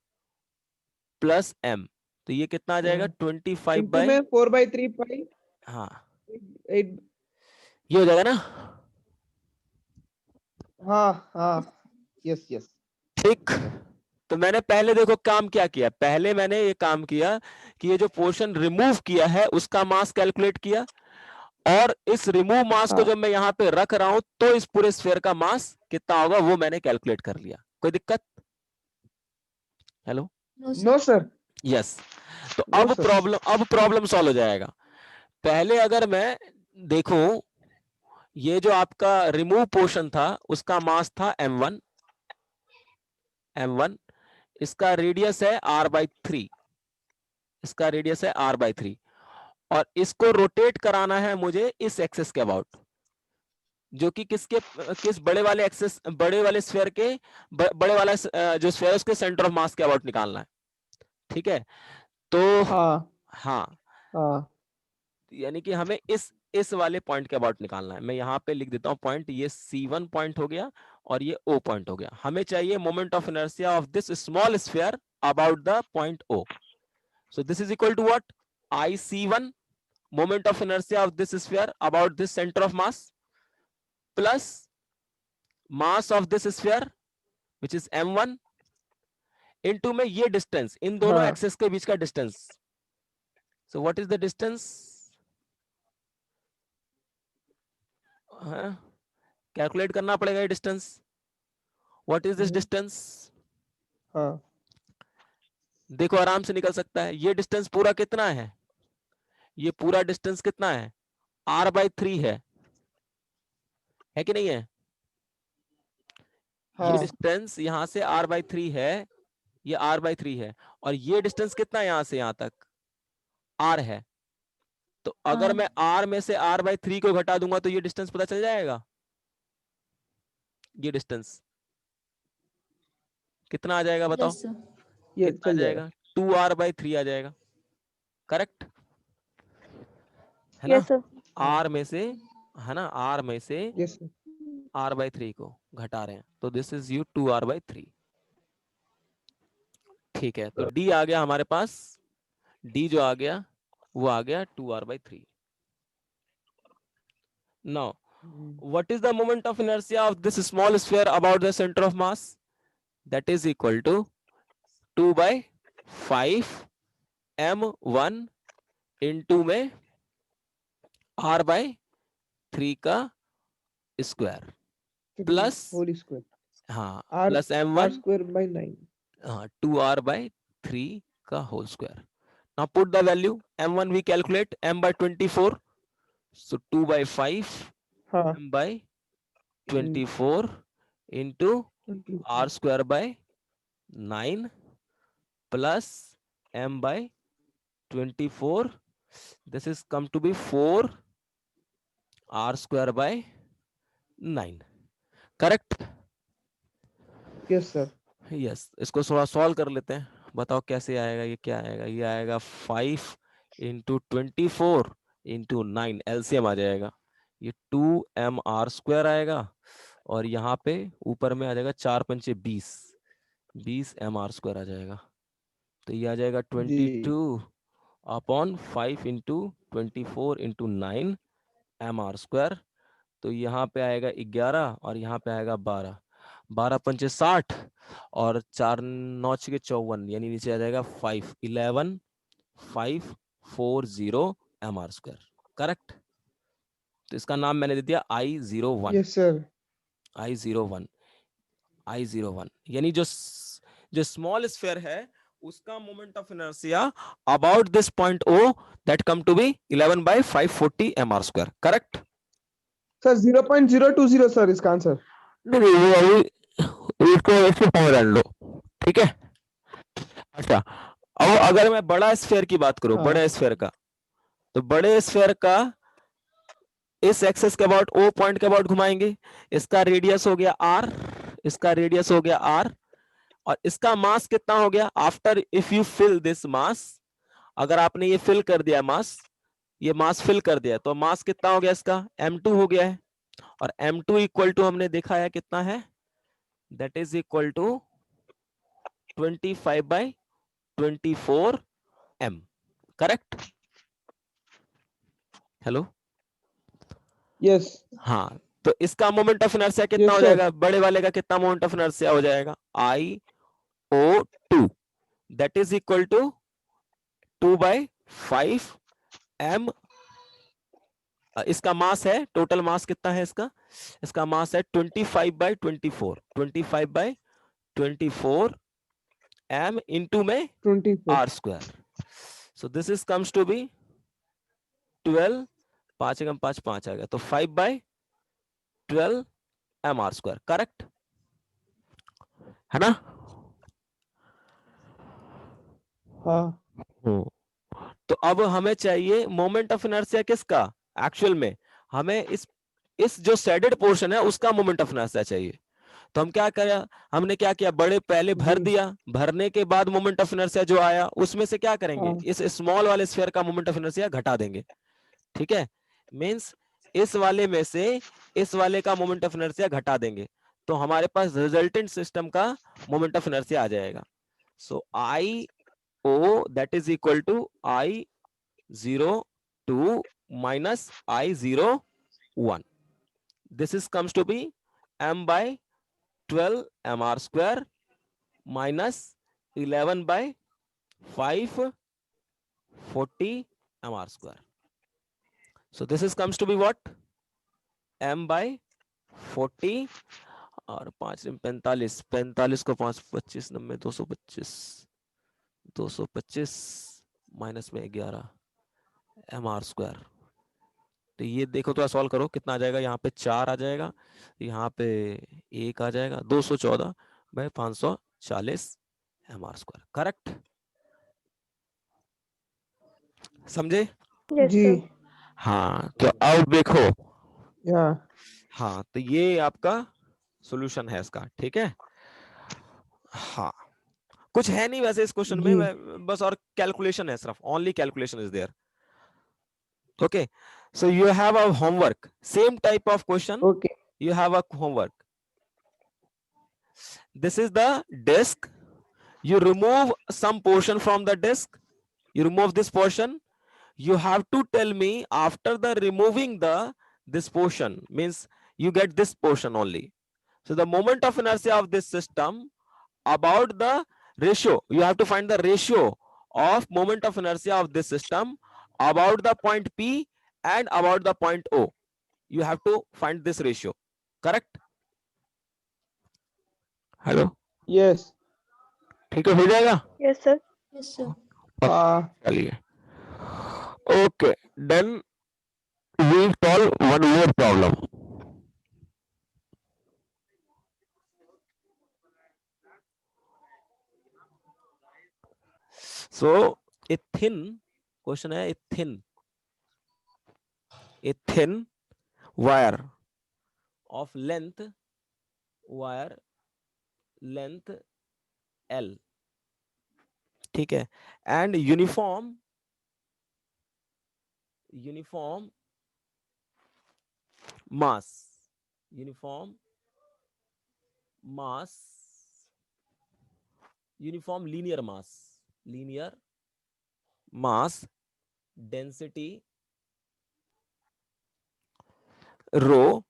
plus m। तो ये कितना आ जाएगा? 25 into by, में 4/3 pi हाँ 8 ये हो जाएगा ना, हाँ हाँ यस यस ठीक। तो मैंने पहले देखो काम क्या किया, पहले मैंने ये काम किया कि ये जो पोर्शन रिमूव किया है उसका मास कैलकुलेट किया, और इस रिमूव मास को हाँ जब मैं यहाँ पे रख रहा हूं तो इस पूरे स्फीयर का मास कितना होगा वो मैंने कैलकुलेट कर लिया। कोई दिक्कत? Hello? No, sir. No sir yes. तो नो सर अब प्रॉब्लम सॉल्व हो जाएगा। पहले अगर मैं देखूं, ये जो आपका रिमूव पोर्शन था उसका मास था m1, m1, इसका रेडियस है r/3, इसका रेडियस है r/3, और इसको रोटेट कराना है मुझे इस एक्सेस के अबाउट, जो कि किस बड़े वाले एक्सेस, बड़े वाले स्फीयर के बड़े वाला जो स्फीयर है उसके सेंटर ऑफ मास के अबाउट निकालना है, ठीक है। तो हाँ हाँ, हाँ यानी कि हमें इस वाले पॉइंट के अबाउट निकालना है। मैं यहाँ पे लिख देता हूँ पॉइंट, ये C1 पॉइंट हो गया और ये O पॉइंट हो गया। हमें चाहिए moment of inertia of this small sphere about the point O। So this is equal to what? IC1, moment of inertia of this sphere about this center of mass, plus mass of this sphere which is m1 into में ये distance, इन दोनों हाँ access के बीच का distance। So what is the distance? Calculate करना पड़ेगा ये distance। What is this distance? हाँ देखो आराम से निकल सकता है। ये distance पूरा कितना है? ये पूरा distance कितना है? r/3 है कि नहीं है? ये हाँ डिस्टेंस यहां से r/3 है, ये r/3 है, और ये डिस्टेंस कितना है यहां से यहां तक? r है। तो अगर R. मैं r में से r/3 को घटा दूंगा तो ये डिस्टेंस पता चल जाएगा। ये डिस्टेंस कितना आ जाएगा बताओ? Yes, sir. ये कितना आ चल जाएगा जाएगा? 2r/3 आ जाएगा, करेक्ट? है ना, Yes, sir. आर में से, है ना, आर में से Yes, sir. r/3 को घटा रहे हैं, तो दिस इज यू 2r/3। ठीक है, तो डी आ गया हमारे पास, डी जो आ गया वो आ गया 2r/3। Now what is the moment of inertia of this small sphere about the center of mass? That is equal to 2/5 m1 into में r/3 का स्क्वायर 3 प्लस, whole square. हाँ, R plus R m1, square by 9. हाँ, 2r/3 का whole square. Now put the value, m1 we calculate m/24, so 2/5 हाँ. m/24 into 20. r square by 9 plus m/24, this is come to be 4 r square by 9, correct? Yes, sir. Yes, इसको थोड़ा solve कर लेते हैं, बताओ कैसे आएगा, ये क्या आएगा, ये आएगा 5 इंटू 24 इंटू 9, एलसीएम आ जाएगा, ये 2mr² आएगा, और यहाँ पे ऊपर में आ जाएगा 4 पंचे 20 mr² आ जाएगा, तो ये आ जाएगा 22 अपॉन 5 इंटू 24 इंटू 9 mr², तो यहाँ पे आएगा 11 और यहाँ पे आएगा 12, 12 पंचे 60 और 4 9 के 54, यानी नीचे आ जाएगा 511,540 mr², करेक्ट? तो इसका नाम मैंने दे दिया I01, Yes, sir. I01, I01, यानी जो स्मॉल स्फीयर है उसका moment of inertia about this point O that come to be 11/540 mr², correct? Sir, 0.020, sir, इसका आंसर. नहीं, वो अभी इसको ऐसे पकड़ लो, ठीक है? अच्छा, अब अगर मैं बड़ा स्फीयर की बात करूं, हाँ. बड़े स्फीयर का, तो बड़े स्फीयर का इस एक्सेस के अबाउट O पॉइंट के अबाउट घुमाएंगे, इसका रेडियस हो गया r, इसका रेडियस हो गया r, और इसका मास कितना हो गया after if you fill this mass, अगर आपने ये फिल कर दिया मास, ये मास फिल कर दिया, तो मास कितना हो गया इसका, m2 हो गया है, और m2 इक्वल टू हमने देखा है कितना है, that is equal to 25/24 m, correct? Hello, Yes. हाँ, तो इसका मोमेंट ऑफ इनर्शिया कितना Yes, हो sir. जाएगा, बड़े वाले का कितना मोमेंट ऑफ इनर्शिया हो जाएगा, I02, that is equal to 2/5 m, इसका मास है, टोटल मास कितना है इसका, इसका मास है 25/24, 25/24 m इंटू में 24. r², so this is comes to be 12, 5 एकम 5 5 आ गया, तो 5/12 mr², करेक्ट है ना? हाँ. तो अब हमें चाहिए मोमेंट ऑफ इनर्शिया किसका, एक्चुअल में हमें इस जो शेडेड पोर्शन है उसका मोमेंट ऑफ इनर्शिया चाहिए, तो हम क्या करें, हमने क्या किया, बड़े पहले भर जी. दिया, भरने के बाद मोमेंट ऑफ इनर्शिया जो आया उसमें से क्या करेंगे, हाँ. इस स्मॉल वाले स्फीयर का मोमेंट ऑफ इनर्शिया घटा देंगे, ठीक है? मींस इस वाले में से इस वाले का मोमेंट ऑफ इनर्शिया घटा देंगे, तो हमारे पास रिजल्टेंट सिस्टम का मोमेंट ऑफ इनर्शिया आ जाएगा, सो I0 that is equal to I02 minus I01. This is comes to be m/12 mr² minus 11/540 mr². So this is comes to be what, m/40 और 5 45, 45 को 5 25 90 225 minus में 11 mr², तो ये देखो थोड़ा solve करो कितना आ जाएगा, यहाँ पे 4 आ जाएगा, यहाँ पे 1 आ जाएगा, 214/540 mr², करेक्ट? समझे? Yes, जी. sir. हाँ, तो अब देखो, Yeah. हाँ, तो ये आपका सॉल्यूशन है इसका, ठीक है? हाँ, कुछ है नहीं वैसे इस क्वेश्चन में, जी. बस और कैलकुलेशन है, सिर्फ only calculation is there, Okay, so you have a homework, same type of question. Okay. You have a homework. This is the disk. You remove some portion from the disk. You remove this portion. You have to tell me after the removing the this portion, means you get this portion only. So the moment of inertia of this system about the ratio, you have to find the ratio of moment of inertia of this system about the point P and about the point O. You have to find this ratio. Correct? Hello, Yes. ठीक है, हो जाएगा? Yes, sir. Yes, sir. चलिए, okay, then we solve one more problem. So a thin question है, a thin wire of length L, ठीक है, and uniform mass, uniform linear mass density rho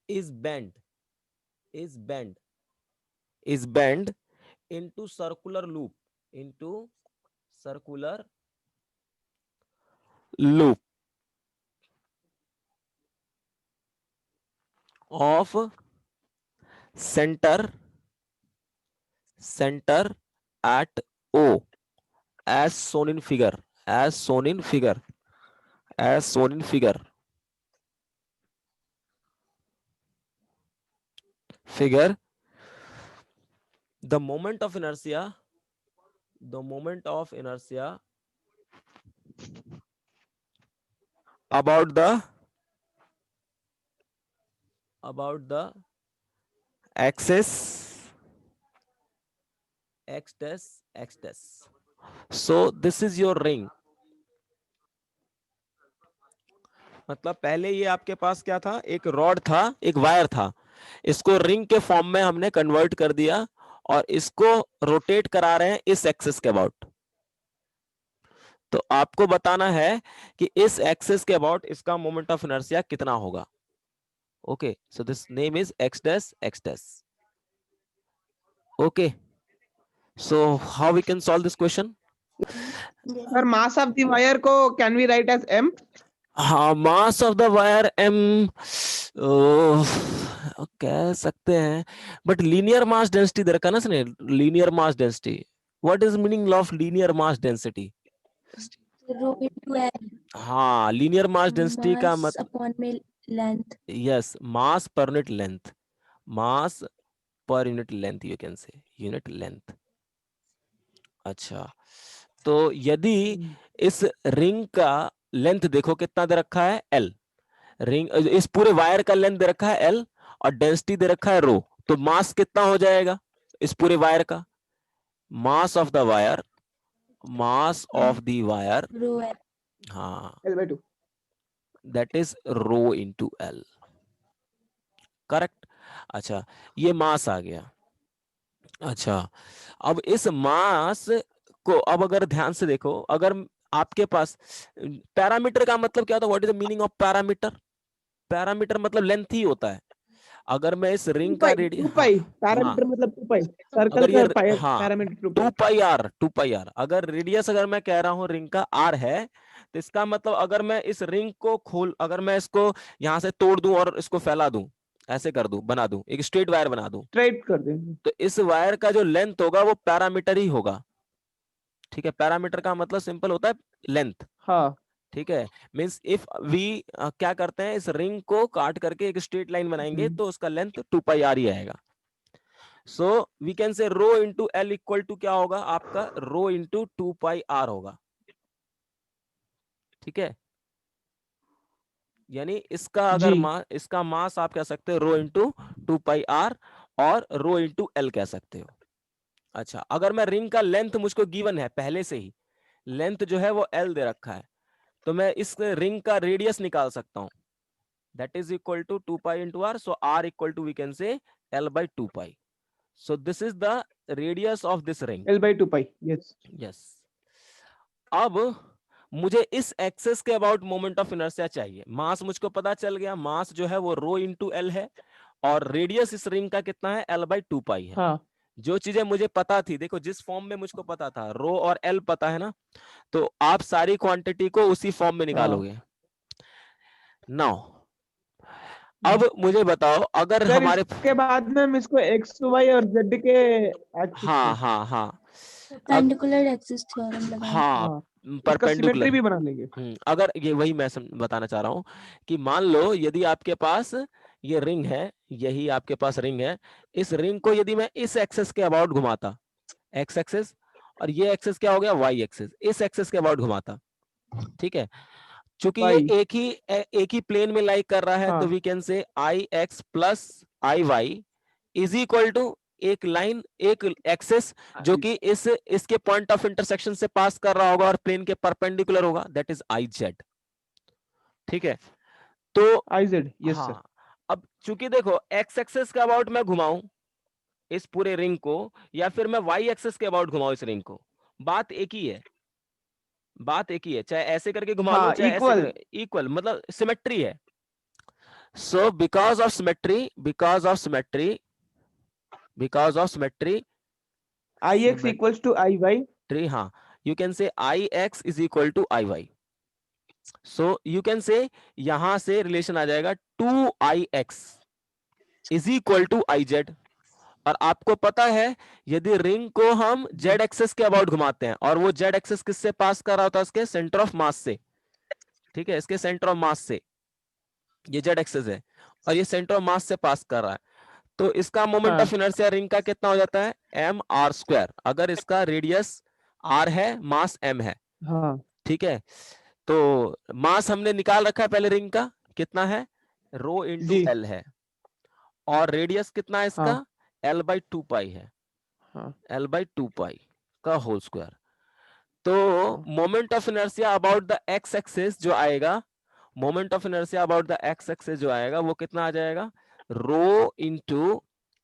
is bent into circular loop of center at O, as shown in figure. Figure. The moment of inertia about the axis x dash. So this is your ring. मतलब पहले ये आपके पास क्या था, एक rod था, एक wire था, इसको रिंग के फॉर्म में हमने कन्वर्ट कर दिया और इसको रोटेट करा रहे हैं इस एक्सिस के अबाउट. तो आपको बताना है कि इस एक्सिस के अबाउट इसका मोमेंट ऑफ इनर्शिया कितना होगा. Okay, so this name is x dash. Okay, so how we can solve this question? Sir, mass of the wire को can we write as m? हाँ, मास ऑफ द वायर m कह सकते हैं, but linear mass density दे रखा ना इसने, linear mass density. What is meaning of linear mass density? Rho into L. हाँ, linear mass density का Mass मतलब upon length. Yes, mass per unit length, mass per unit length, you can say unit length. अच्छा, तो यदि इस ring का length देखो कितना दे रखा है L, रिंग इस पूरे वायर का लेंथ दे रखा है L और डेंसिटी दे रखा है रो, तो मास कितना हो जाएगा इस पूरे वायर का? Mass of the wire Rho L. हाँ, L/2. That is rho into L. Correct. अच्छा, ये मास आ गया. अच्छा, अब इस मास को अब अगर ध्यान से देखो, अगर आपके पास पैरामीटर का मतलब क्या होता है, what is the meaning of parameter? Parameter मतलब लेंथ ही होता है. अगर मैं इस रिंग का 2 pi पैरामीटर मतलब 2 pi सर्कल अगर ये का हाँ, पैरामीटर 2 2 pi. पाई आर, अगर रेडियस अगर मैं कह रहा हूं रिंग का r है, तो इसका मतलब अगर मैं इस रिंग को अगर मैं इसको यहां से तोड़ दूं और इसको फैला दूं, ऐसे कर दूं, बना दूं, एक स्ट्रेट वायर बना दूं, स्ट्रेट कर देंगे. तो इस वायर का जो लेंथ होगा वो पैरामीटर ही होगा. ठीक है, पैरामीटर का मतलब सिंपल होता है लेंथ. हाँ. ठीक है, मींस इफ वी क्या करते हैं, इस रिंग को काट करके एक स्ट्रेट लाइन बनाएंगे तो उसका लेंथ 2 पाई आर ही आएगा. सो we can say rho into L equal to क्या होगा आपका, रो इंटू 2 पाई आर होगा. ठीक है, यानी इसका अगर इसका मास आप कह सकते हो रो इंटू 2 पाई आर और रो इंटू एल कह सकते हो. अच्छा, अगर मैं रिंग का लेंथ मुझको गिवन है पहले से ही, लेंथ जो है वो L दे रखा है, तो मैं इस रिंग का रेडियस निकाल सकता हूं, that is equal to 2 pi into r, so r equal to we can say L by 2 pi. So this is the radius of this ring. L/2 pi. Yes. Yes. अब मुझे इस access के about moment of inertia चाहिए। मास मुझको पता चल गया, मास जो है वो रो इंटू एल है, और रेडियस इस रिंग का कितना है, L by 2 pi है। हाँ जो चीजें मुझे पता थी, देखो जिस फॉर्म में मुझको पता था, रो और एल पता है ना, तो आप सारी क्वांटिटी को उसी फॉर्म में निकालोगे। नाउ अब मुझे बताओ, अगर सर हमारे इसके बाद में हम इसको एक्स वाई और जेड के एक्सिस हाँ पे, हाँ हाँ परपेंडिकुलर एक्सिस थ्योरम लगाएंगे। हाँ हाँ, इसका परपेंडिकुलर सिमेट्री भी बना लेंगे। अगर ये वही मैं बताना चाह रहा हूं कि मान लो यदि आपके पास ये रिंग है, यही आपके पास रिंग है, इस रिंग को यदि मैं इस एक्सेस के अबाउट घुमाता, एक्स एक्सेस, और ये एक्सेस क्या हो गया, वाई एक्सेस, इस एक्सेस के अबाउट घुमाता, ठीक है, चूंकि ये वाई, एक ही प्लेन में लाइक कर रहा है, तो हाँ, we can say I x plus I Y is equal to एक लाइन, एक एक्सेस जो कि इसके पॉइंट ऑफ इंटरसेक्शन से पास कर रहा होगा और प्लेन के परपेंडिकुलर होगा, दैट इज आई जेड। ठीक है, तो आई जेड, यस सर। हाँ, अब चूंकि देखो एक्स एक्सेस के अबाउट मैं घुमाऊं इस पूरे रिंग को, या फिर मैं वाई एक्सेस के अबाउट घुमाऊं इस रिंग को, बात एक ही है, बात एक ही है, चाहे ऐसे करके घुमा लूं हाँ, चाहे ऐसे इक्वल। करके, इक्वल मतलब सिमेट्री है। So because of symmetry, I X equals to I Y. हाँ, you can say Ix is equal to Iy. So you can say यहां से रिलेशन आ जाएगा 2Ix is equal to Iz, और आपको पता है यदि रिंग को हम जेड एक्सेस के अबाउट घुमाते हैं, और वो जेड एक्सेस किससे पास कर रहा होता है, उसके सेंटर ऑफ मास से, ठीक है, इसके सेंटर ऑफ मास से, ये जेड एक्सेस है और ये सेंटर ऑफ मास से पास कर रहा है, तो इसका मोमेंट हाँ, ऑफ इनर्शिया रिंग का कितना हो जाता है, एम आर स्क्वायर, अगर इसका रेडियस आर है, मास एम है, हाँ, ठीक है, तो मास हमने निकाल रखा है पहले रिंग का, कितना है, रो इंटू जी, एल है, और रेडियस कितना है इसका, हाँ, एल बाई 2 पाई है, हाँ, एल बाई 2 पाई का होल स्क्वायर। तो हाँ, moment of inertia about the X axis जो आएगा, moment of inertia about the X axis जो आएगा वो कितना आ जाएगा, rho into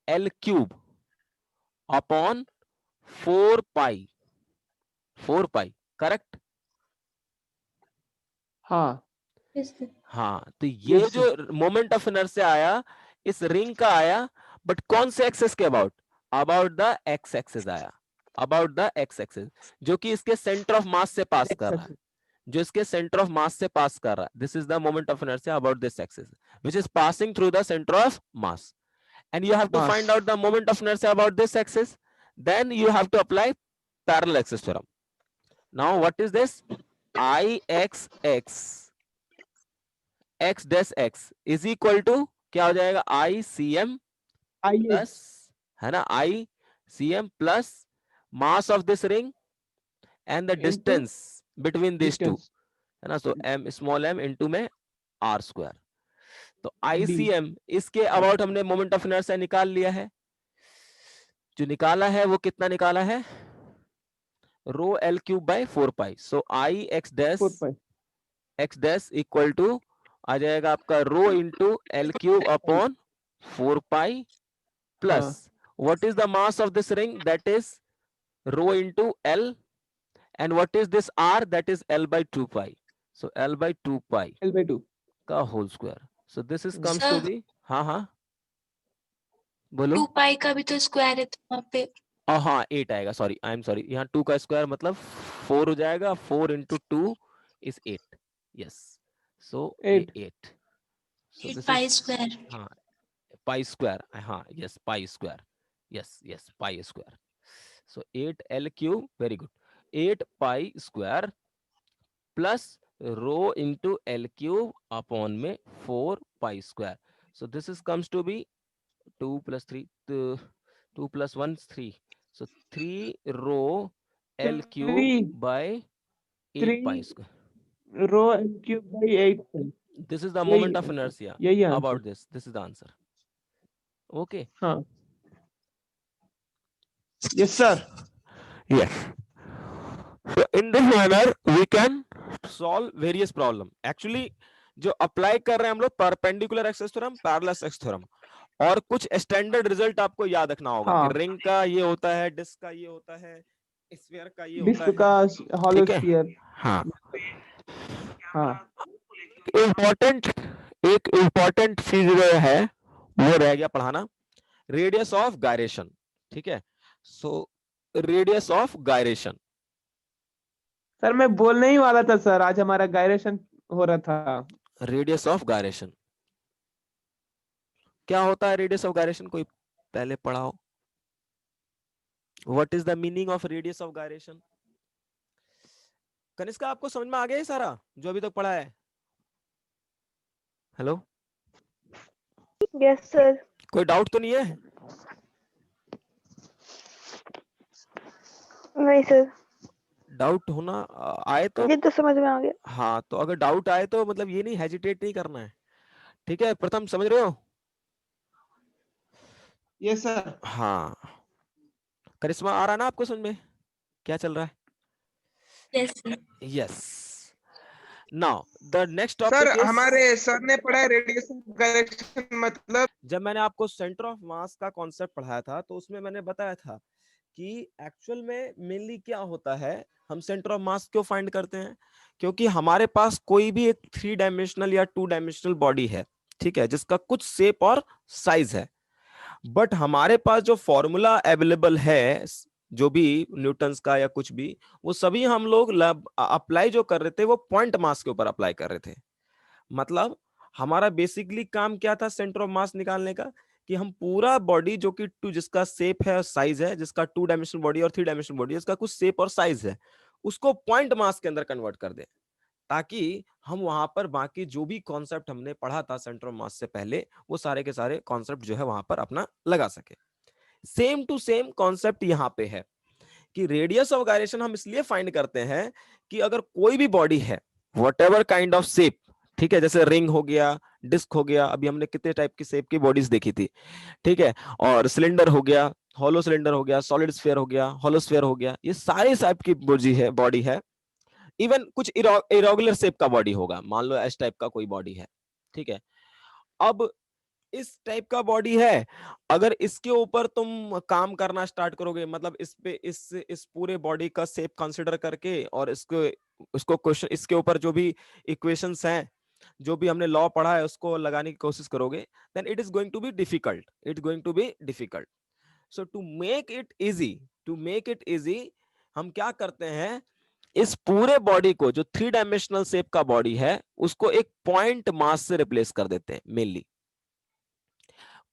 L cube upon 4 pi, 4 pi, correct. हाँ, Yes, sir. हाँ, तो ये यस जो मोमेंट ऑफ इनर्शिया आया इस रिंग का आया, बट कौन से एक्सेस के about, about the X axis आया, अबाउट द एक्स एक्सिस, जो कि इसके सेंटर ऑफ मास से पास कर रहा है, जो इसके सेंटर ऑफ मास से पास कर रहा है, this is the moment of inertia about this axis which is passing through the centre of mass, and you have to find out the moment of inertia about this axis, then you have to apply parallel axis theorem. Now what is this, Ix x dash x is equal to क्या हो जाएगा, ICM आई plus, है ना, ICM plus mass of this ring and the distance between these two, है ना, so m small m into में r square, तो ICM इसके अबाउट हमने मोमेंट ऑफ इनर्शिया निकाल लिया है, जो निकाला है वो कितना निकाला है, rho L cube by 4 pi, so I x dash equal to आ जाएगा आपका rho into L cube upon 4 pi plus what is the mass of this ring, that is rho into L, and what is this R, that is L by 2 pi, so L by 2 pi L/2 का whole square, so this is comes to be, हाँ हाँ बोलो, 2 पाई का भी तो square है, तो वहाँ पे हाँ 8 आएगा, सॉरी आई एम सॉरी, यहाँ 2 का स्क्वायर मतलब 4 हो जाएगा, 4 into 2 is 8, yes, so 8, so 8 this pi is, square. हाँ pi square, हाँ yes pi square, yes pi square, so 8 L cube, very good, 8 pi square plus rho into L cube upon में 4 pi square, so this is comes to be 2 plus 3 2 plus 1 3, so 3 rho L cube by 8 pi square. Rho L/3 by 8 This is the moment of inertia यही answer. about this. This is the answer. Okay. हाँ, yes sir. Yes. So in this manner we can solve various problem. Actually जो apply कर रहे हैं हम लोग perpendicular axis theorem, parallel axis theorem, और कुछ स्टैंडर्ड रिजल्ट आपको याद रखना होगा कि हाँ रिंग का ये होता है, डिस्क का ये होता है, स्फीयर का ये होता डिस्क का है, हॉलो ठीक है। स्फीयर। हाँ, हाँ इम्पोर्टेंट एक इम्पोर्टेंट चीज जो है वो रह गया पढ़ाना, रेडियस ऑफ गायरेशन, ठीक है। So radius of gyration, sir मैं बोलने ही वाला था सर, आज हमारा गायरेशन हो रहा था। रेडियस ऑफ गायरेशन क्या होता है? रेडियस ऑफ गायरेशन कोई पहले पढ़ाओ, what is the meaning of radius of gyration? Kanishka आपको समझ में आ गया है सारा जो अभी तक पढ़ा है? Hello, yes sir. कोई डाउट तो नहीं है? नहीं सर, डाउट होना आए तो ये तो समझ में आ गया। हाँ, तो अगर डाउट आए तो मतलब ये नहीं, हेजिटेट नहीं करना है, ठीक है। प्रथम समझ रहे हो? Yes sir. हाँ, करिश्मा आ रहा है ना आपको समझ में क्या चल रहा है? Yes, sir. Yes, now the next sir topic is, हमारे सर ने पढ़ा है रेडिएशन गायरेशन मतलब। जब मैंने आपको सेंटर ऑफ मास का कॉन्सेप्ट पढ़ाया था तो उसमें मैंने बताया था कि एक्चुअल में मेनली क्या होता है, हम सेंटर ऑफ मास क्यों फाइंड करते हैं, क्योंकि हमारे पास कोई भी एक 3 डायमेंशनल या 2 डायमेंशनल बॉडी है, ठीक है, जिसका कुछ शेप और साइज है, बट हमारे पास जो फॉर्मूला अवेलेबल है, जो भी न्यूटन्स का या कुछ भी, वो सभी हम लोग अप्लाई जो कर रहे थे वो पॉइंट मास के ऊपर अप्लाई कर रहे थे। मतलब हमारा बेसिकली काम क्या था सेंटर ऑफ मास निकालने का, कि हम पूरा बॉडी जो कि टू जिसका शेप है और साइज है, जिसका 2 डायमेंशनल बॉडी और 3 डायमेंशनल बॉडी, जिसका कुछ शेप और साइज है, उसको पॉइंट मास के अंदर कन्वर्ट कर दे, ताकि हम वहां पर बाकी जो भी कॉन्सेप्ट हमने पढ़ा था सेंटर ऑफ मास से पहले, वो सारे के सारे कॉन्सेप्ट जो है वहां पर अपना लगा सके। सेम टू सेम कॉन्सेप्ट यहां पे है कि रेडियस ऑफ गायरेशन हम इसलिए फाइंड करते हैं कि अगर कोई भी बॉडी है, what ever kind of shape, ठीक है, जैसे रिंग हो गया, डिस्क हो गया, अभी हमने कितने टाइप की शेप की बॉडीज देखी थी, ठीक है, और सिलेंडर हो गया, हॉलो सिलेंडर हो गया, सॉलिड स्फीयर हो गया, हॉलो स्फीयर हो गया, ये सारे टाइप की बॉडी है। इवन कुछ इरेगुलर शेप का बॉडी होगा, मान लो एस टाइप का कोई बॉडी है, ठीक है। अब इस टाइप का बॉडी है, अगर इसके ऊपर तुम काम करना स्टार्ट करोगे, मतलब इस पे इस पूरे बॉडी का शेप कंसीडर करके और इसको क्वेश्चन, इसके ऊपर जो भी इक्वेशंस हैं, जो भी हमने लॉ पढ़ा है, उसको लगाने की कोशिश करोगे, then it is going to be difficult, it going to be difficult. So to make it easy हम क्या करते हैं, इस पूरे बॉडी को जो 3 डायमेंशनल शेप का बॉडी है, उसको एक पॉइंट मास से रिप्लेस कर देते हैं। मेनली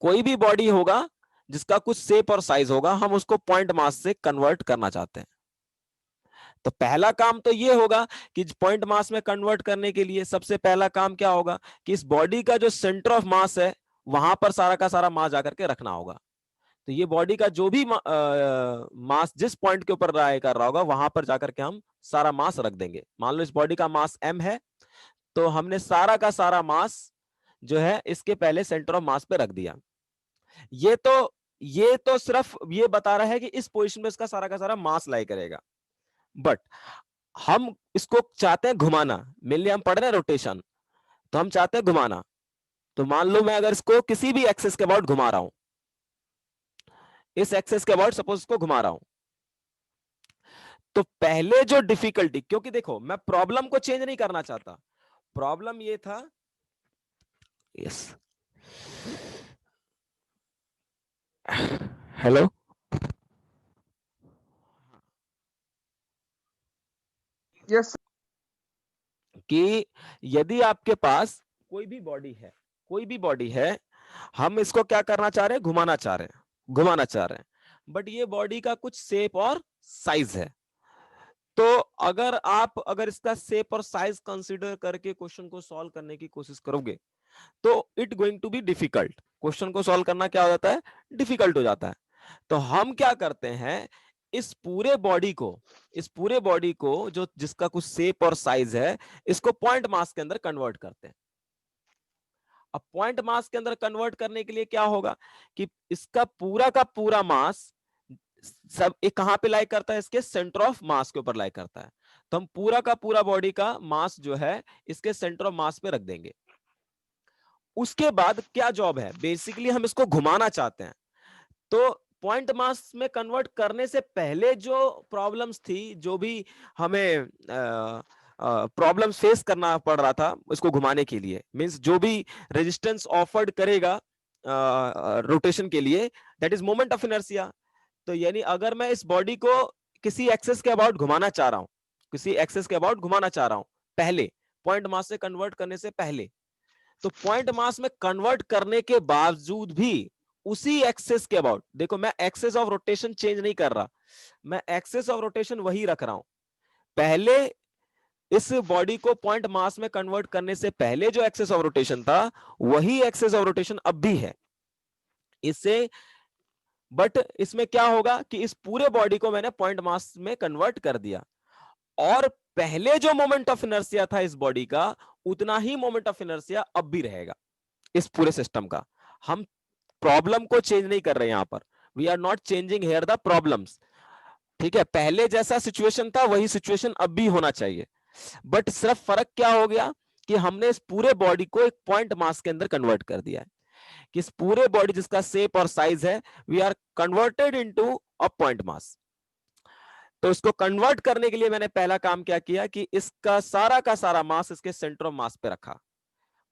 कोई भी बॉडी होगा जिसका कुछ शेप और साइज होगा, हम उसको पॉइंट मास से कन्वर्ट करना चाहते हैं। तो पहला काम तो ये होगा कि पॉइंट मास में कन्वर्ट करने के लिए सबसे पहला काम क्या होगा कि इस बॉडी का जो सेंटर ऑफ मास है, वहां पर सारा का सारा मास जाकर के रखना होगा। तो ये बॉडी का जो भी मास जिस पॉइंट के ऊपर राय कर रहा होगा, वहां पर जाकर के हम सारा मास रख देंगे। मान लो इस बॉडी का मास m है, तो हमने सारा का सारा मास जो है इसके पहले सेंटर ऑफ मास पे रख दिया। ये तो सिर्फ ये बता रहा है कि इस पोजीशन में इसका सारा का सारा मास लाई करेगा, बट हम इसको चाहते हैं घुमाना। मेनली हम पढ़ रहे हैं रोटेशन, तो हम चाहते हैं घुमाना। तो मान लो मैं अगर इसको किसी भी एक्सेस के अबाउट घुमा रहा हूं, इस एक्सेस के अबाउट सपोज इसको घुमा रहा हूं, तो पहले जो डिफिकल्टी, क्योंकि देखो मैं प्रॉब्लम को चेंज नहीं करना चाहता, प्रॉब्लम ये था, यस, हेलो, यस कि यदि आपके पास कोई भी बॉडी है, हम इसको क्या करना चाह रहे हैं, घुमाना चाह रहे हैं, बट ये बॉडी का कुछ शेप और साइज है। तो अगर इसका शेप और साइज कंसीडर करके क्वेश्चन को सॉल्व करने की कोशिश करोगे, तो it going to be difficult. Question को सॉल्व करना क्या हो जाता है, डिफिकल्ट हो जाता है। तो हम क्या करते हैं, इस पूरे बॉडी को जो जिसका कुछ शेप और साइज है, इसको पॉइंट मास के अंदर कन्वर्ट करते हैं। अब पॉइंट मास के अंदर कन्वर्ट करने के लिए क्या होगा कि इसका पूरा का पूरा मास सब एक कहां पे लाई करता है, इसके सेंटर ऑफ मास के ऊपर लाई करता है। तो हम पूरा का पूरा बॉडी का मास जो है इसके सेंटर ऑफ मास पे रख देंगे। उसके बाद क्या जॉब है, बेसिकली हम इसको घुमाना चाहते हैं। तो पॉइंट मास में कन्वर्ट करने से पहले जो प्रॉब्लम्स थी, जो भी हमें प्रॉब्लम फेस करना पड़ रहा था इसको घुमाने के लिए, मींस जो भी रेजिस्टेंस ऑफर्ड करेगा रोटेशन के लिए, that is moment of inertia. तो यानी अगर मैं इस बॉडी को किसी एक्सेस के अबाउट घुमाना चाह रहा हूं, किसी एक्सेस के अबाउट घुमाना चाह रहा हूं पहले, पॉइंट मास से कन्वर्ट करने से पहले, तो पॉइंट मास में कन्वर्ट करने के बावजूद भी उसी एक्सेस के अबाउट, देखो मैं एक्सेस ऑफ रोटेशन चेंज नहीं कर रहा, मैं एक्सेस ऑफ रोटेशन वही रख रहा हूं। पहले इस बॉडी को पॉइंट मास में कन्वर्ट करने से पहले जो एक्सेस ऑफ रोटेशन था वही एक्सेस ऑफ रोटेशन अब भी है इससे। बट इसमें क्या होगा कि इस पूरे बॉडी को मैंने पॉइंट मास में कन्वर्ट कर दिया, और पहले जो मोमेंट ऑफ इनर्शिया था इस बॉडी का, उतना ही मोमेंट ऑफ इनर्शिया अब भी रहेगा इस पूरे सिस्टम का। हम प्रॉब्लम को चेंज नहीं कर रहे यहां पर, we are not changing here the problems, ठीक है। पहले जैसा सिचुएशन था वही सिचुएशन अब भी होना चाहिए, बट सिर्फ फर्क क्या हो गया कि हमने इस पूरे बॉडी को एक पॉइंट मास के अंदर कन्वर्ट कर दिया है, कि इस पूरे बॉडी जिसका शेप और साइज है, we are converted into a point mass. तो इसको कन्वर्ट करने के लिए मैंने पहला काम क्या किया कि इसका सारा का सारा मास इसके सेंटर ऑफ मास पे रखा,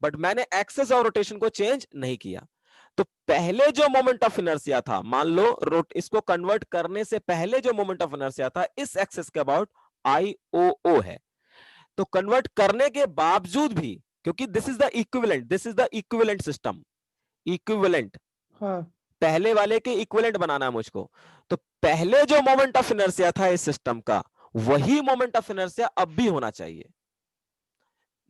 बट मैंने एक्सेस ऑफ रोटेशन को चेंज नहीं किया। तो पहले जो मोमेंट ऑफ इनर्शिया था, मान लो इसको कन्वर्ट करने से पहले जो मोमेंट ऑफ इनर्शिया था इस एक्सेस के अबाउट IOO है, तो कन्वर्ट करने के बावजूद भी, क्योंकि this is the equivalent system, equivalent, हाँ पहले वाले के इक्विवेलेंट बनाना है मुझको। तो पहले जो मोमेंट ऑफ इनर्शिया था इस सिस्टम का, वही मोमेंट ऑफ इनर्शिया अब भी होना चाहिए।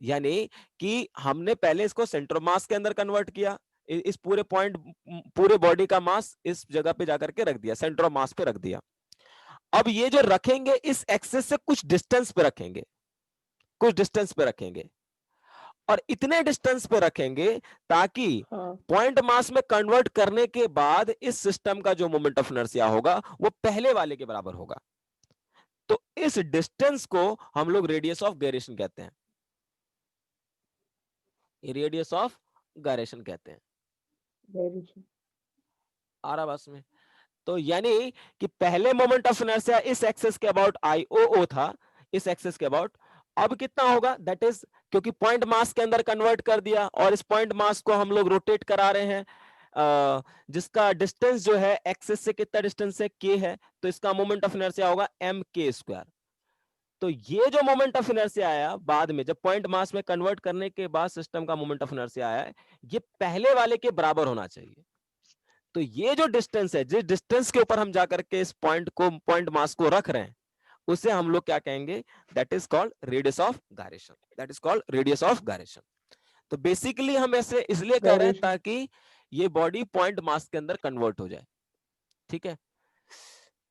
यानी कि हमने पहले इसको सेंटर ऑफ मास के अंदर कन्वर्ट किया, इस पूरे बॉडी का मास इस जगह पे जाकर के रख दिया, सेंटर ऑफ मास पे रख दिया। अब ये जो रखेंगे इस एक्सेस से कुछ डिस्टेंस पे रखेंगे, कुछ डिस्टेंस पे रखेंगे, और इतने डिस्टेंस पे रखेंगे ताकि हाँ पॉइंट मास में कन्वर्ट करने के बाद इस सिस्टम का जो मोमेंट ऑफ इनर्शिया होगा वो पहले वाले के बराबर होगा। तो इस डिस्टेंस को हम लोग रेडियस ऑफ गायरेशन कहते हैं, रेडियस ऑफ गायरेशन कहते हैं। very true. आ रहा बस में? तो यानी कि पहले मोमेंट ऑफ इनर्शिया इस एक्सेस के अबाउट IOO था, इस एक्सेस के अबाउट, अब कितना होगा, दैट इज, क्योंकि पॉइंट मास के अंदर कन्वर्ट कर दिया और इस पॉइंट मास को हम लोग रोटेट करा रहे हैं, जिसका डिस्टेंस जो है एक्सेस से कितना डिस्टेंस है, k है, तो इसका मोमेंट ऑफ इनर्शिया होगा mk²। तो ये जो मोमेंट ऑफ इनर्शिया आया बाद में, जब पॉइंट मास में कन्वर्ट करने के बाद सिस्टम का मोमेंट ऑफ इनर्शिया आया है, ये पहले वाले के बराबर होना चाहिए। तो ये जो डिस्टेंस है, जिस डिस्टेंस के ऊपर हम जाकर के इस पॉइंट मास को रख रहे हैं, उसे हम लोग क्या कहेंगे, that is called radius of gyration, that is called radius of gyration. तो बेसिकली हम ऐसे इसलिए कह रहे हैं Gyration. ताकि ये बॉडी पॉइंट मास के अंदर कन्वर्ट हो जाए, ठीक है।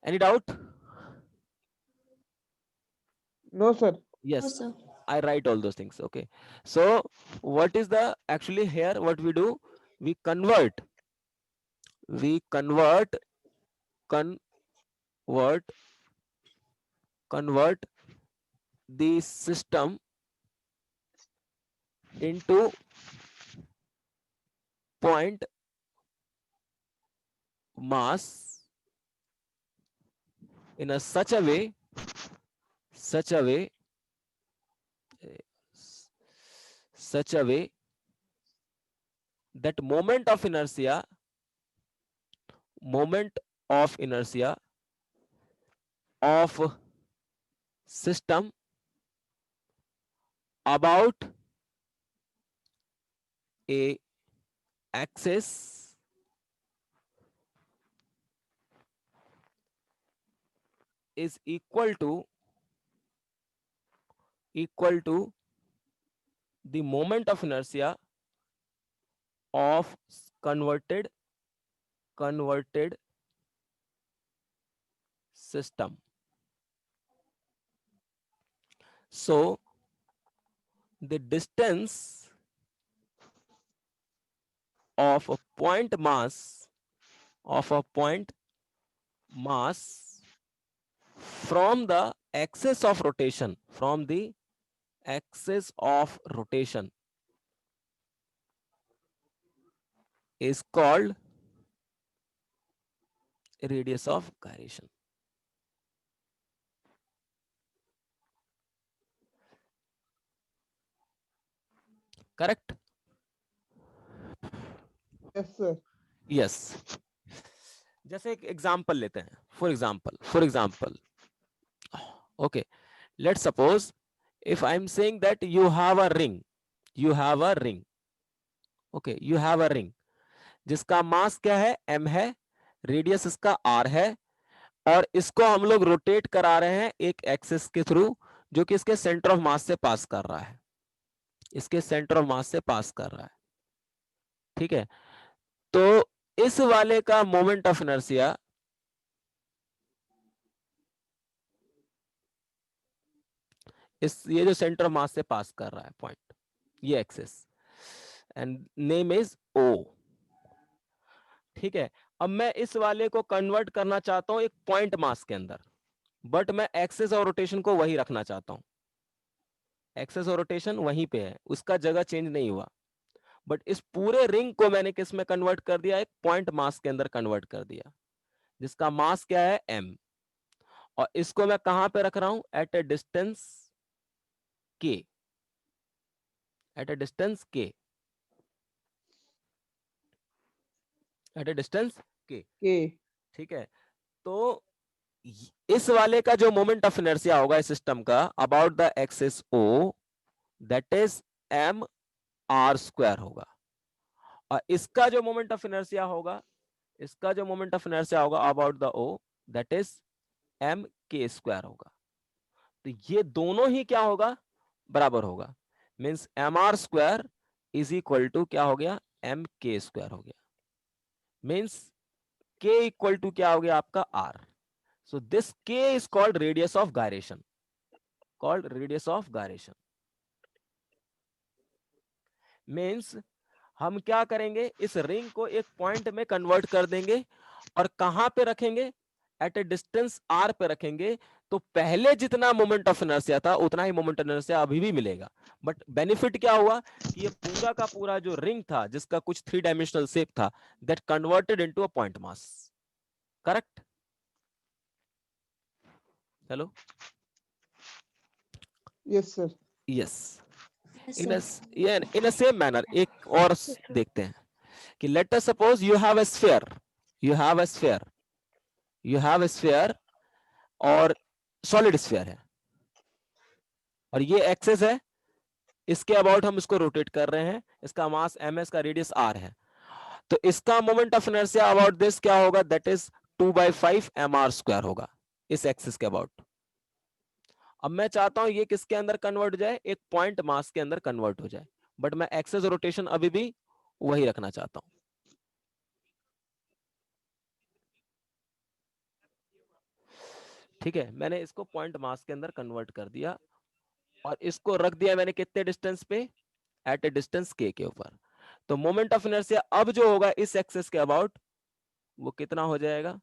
Any doubt? No sir. No, yes, sir. I write all those things. Okay. So what is the actually here what we do? We convert convert the system into point mass in a such a way that moment of inertia of system about a axis is equal to the moment of inertia of converted system. So the distance of a point mass of a point mass from the axis of rotation, from the axis of rotation is called radius of gyration. Correct? Yes, sir. Yes. जैसे एक example लेते हैं. For example, okay, let's suppose if I'm saying that you have a ring, okay, you have a ring जिसका मास क्या है, m है, radius इसका r है, और इसको हम लोग रोटेट करा रहे हैं एक एक्सिस के थ्रू जो कि इसके सेंटर ऑफ मास से पास कर रहा है, इसके सेंटर ऑफ मास से पास कर रहा है. ठीक है, तो इस वाले का मोमेंट ऑफ इनर्शिया ये जो सेंटर ऑफ मास से पास कर रहा है पॉइंट, ये axis, and name is O. ठीक है, अब मैं इस वाले को कन्वर्ट करना चाहता हूं एक पॉइंट मास के अंदर, बट मैं एक्सिस और रोटेशन को वही रखना चाहता हूं. एक्सिस और रोटेशन वहीं पे है, उसका जगह चेंज नहीं हुआ, बट इस पूरे रिंग को मैंने किस में कन्वर्ट कर दिया, एक पॉइंट मास के अंदर कन्वर्ट कर दिया जिसका मास क्या है, m, और इसको मैं कहां पे रख रहा हूं, at a distance k, at a distance k, at a distance k. Okay. ठीक है, तो इस वाले का जो मोमेंट ऑफ इनर्शिया होगा इस सिस्टम का about the axis O, that is m r square होगा, और इसका जो मोमेंट ऑफ इनर्शिया होगा, इसका जो मोमेंट ऑफ इनर्शिया होगा about the O, that is m k square होगा. तो ये दोनों ही क्या होगा, बराबर होगा, means mr square is equal to क्या हो गया, m k स्क्वायर हो गया, मींस k इक्वल टू क्या हो गया आपका r. So this k is called radius of gyration, means हम क्या करेंगे, इस रिंग को एक पॉइंट में कन्वर्ट कर देंगे और कहां पे रखेंगे, एट ए डिस्टेंस r पे रखेंगे, तो पहले जितना मोमेंट ऑफ इनर्शिया था उतना ही मोमेंट ऑफ इनर्शिया अभी भी मिलेगा, बट बेनिफिट क्या हुआ कि ये पूरा का पूरा जो रिंग था जिसका कुछ 3 डायमेंशनल शेप था, that converted into a point mass. Correct? Hello? Yes, sir. Yes. Yes, in a sir. yeah, in a same manner एक और देखते हैं कि let us suppose you have a sphere, और solid sphere है, और ये एक्सेस है, इसके अबाउट हम इसको रोटेट कर रहे हैं, इसका मास m है, इसका रेडियस r है, तो इसका moment of inertia about this क्या होगा, दैट इज 2/5 mr स्क्वायर होगा इस एक्सिस के अबाउट. अब मैं चाहता हूं ये किसके अंदर कन्वर्ट हो जाए, एक पॉइंट मास के अंदर कन्वर्ट हो जाए, बट मैं एक्सेस रोटेशन अभी भी वही रखना चाहता हूं. ठीक है, मैंने इसको पॉइंट मास के अंदर कन्वर्ट कर दिया और इसको रख दिया मैंने कितने डिस्टेंस पे, एट ए डिस्टेंस k के ऊपर. तो मोमेंट ऑफ इनर्शिया अब जो होगा इस एक्सेस के अबाउट वो कितना हो जाएगा,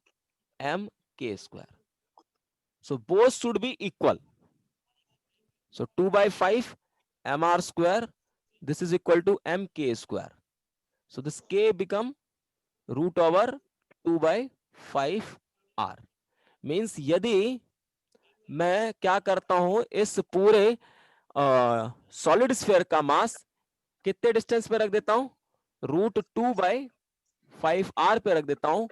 m k square. So both should be equal. So 2/5 mr square, this is equal to mk square. So this k become root over 2/5 r. Means यदि मैं क्या करता हूं, इस पूरे सॉलिड स्फीयर का मास कितने डिस्टेंस पे रख देता हूं, √2/5 r पे रख देता हूं,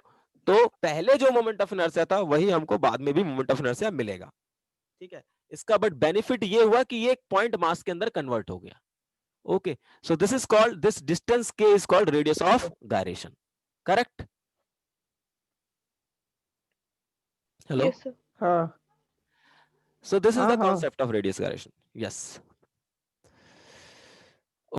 तो पहले जो मोमेंट ऑफ इनर्शिया था वही हमको बाद में भी मोमेंट ऑफ इनर्शिया मिलेगा. ठीक है, इसका बट बेनिफिट ये हुआ कि ये एक पॉइंट मास के अंदर कन्वर्ट हो गया. Okay, so this is called, this distance k is called radius of gyration. Correct? Hello? Yes, sir. हाँ. So this is the हाँ. concept of radius gyration. Yes.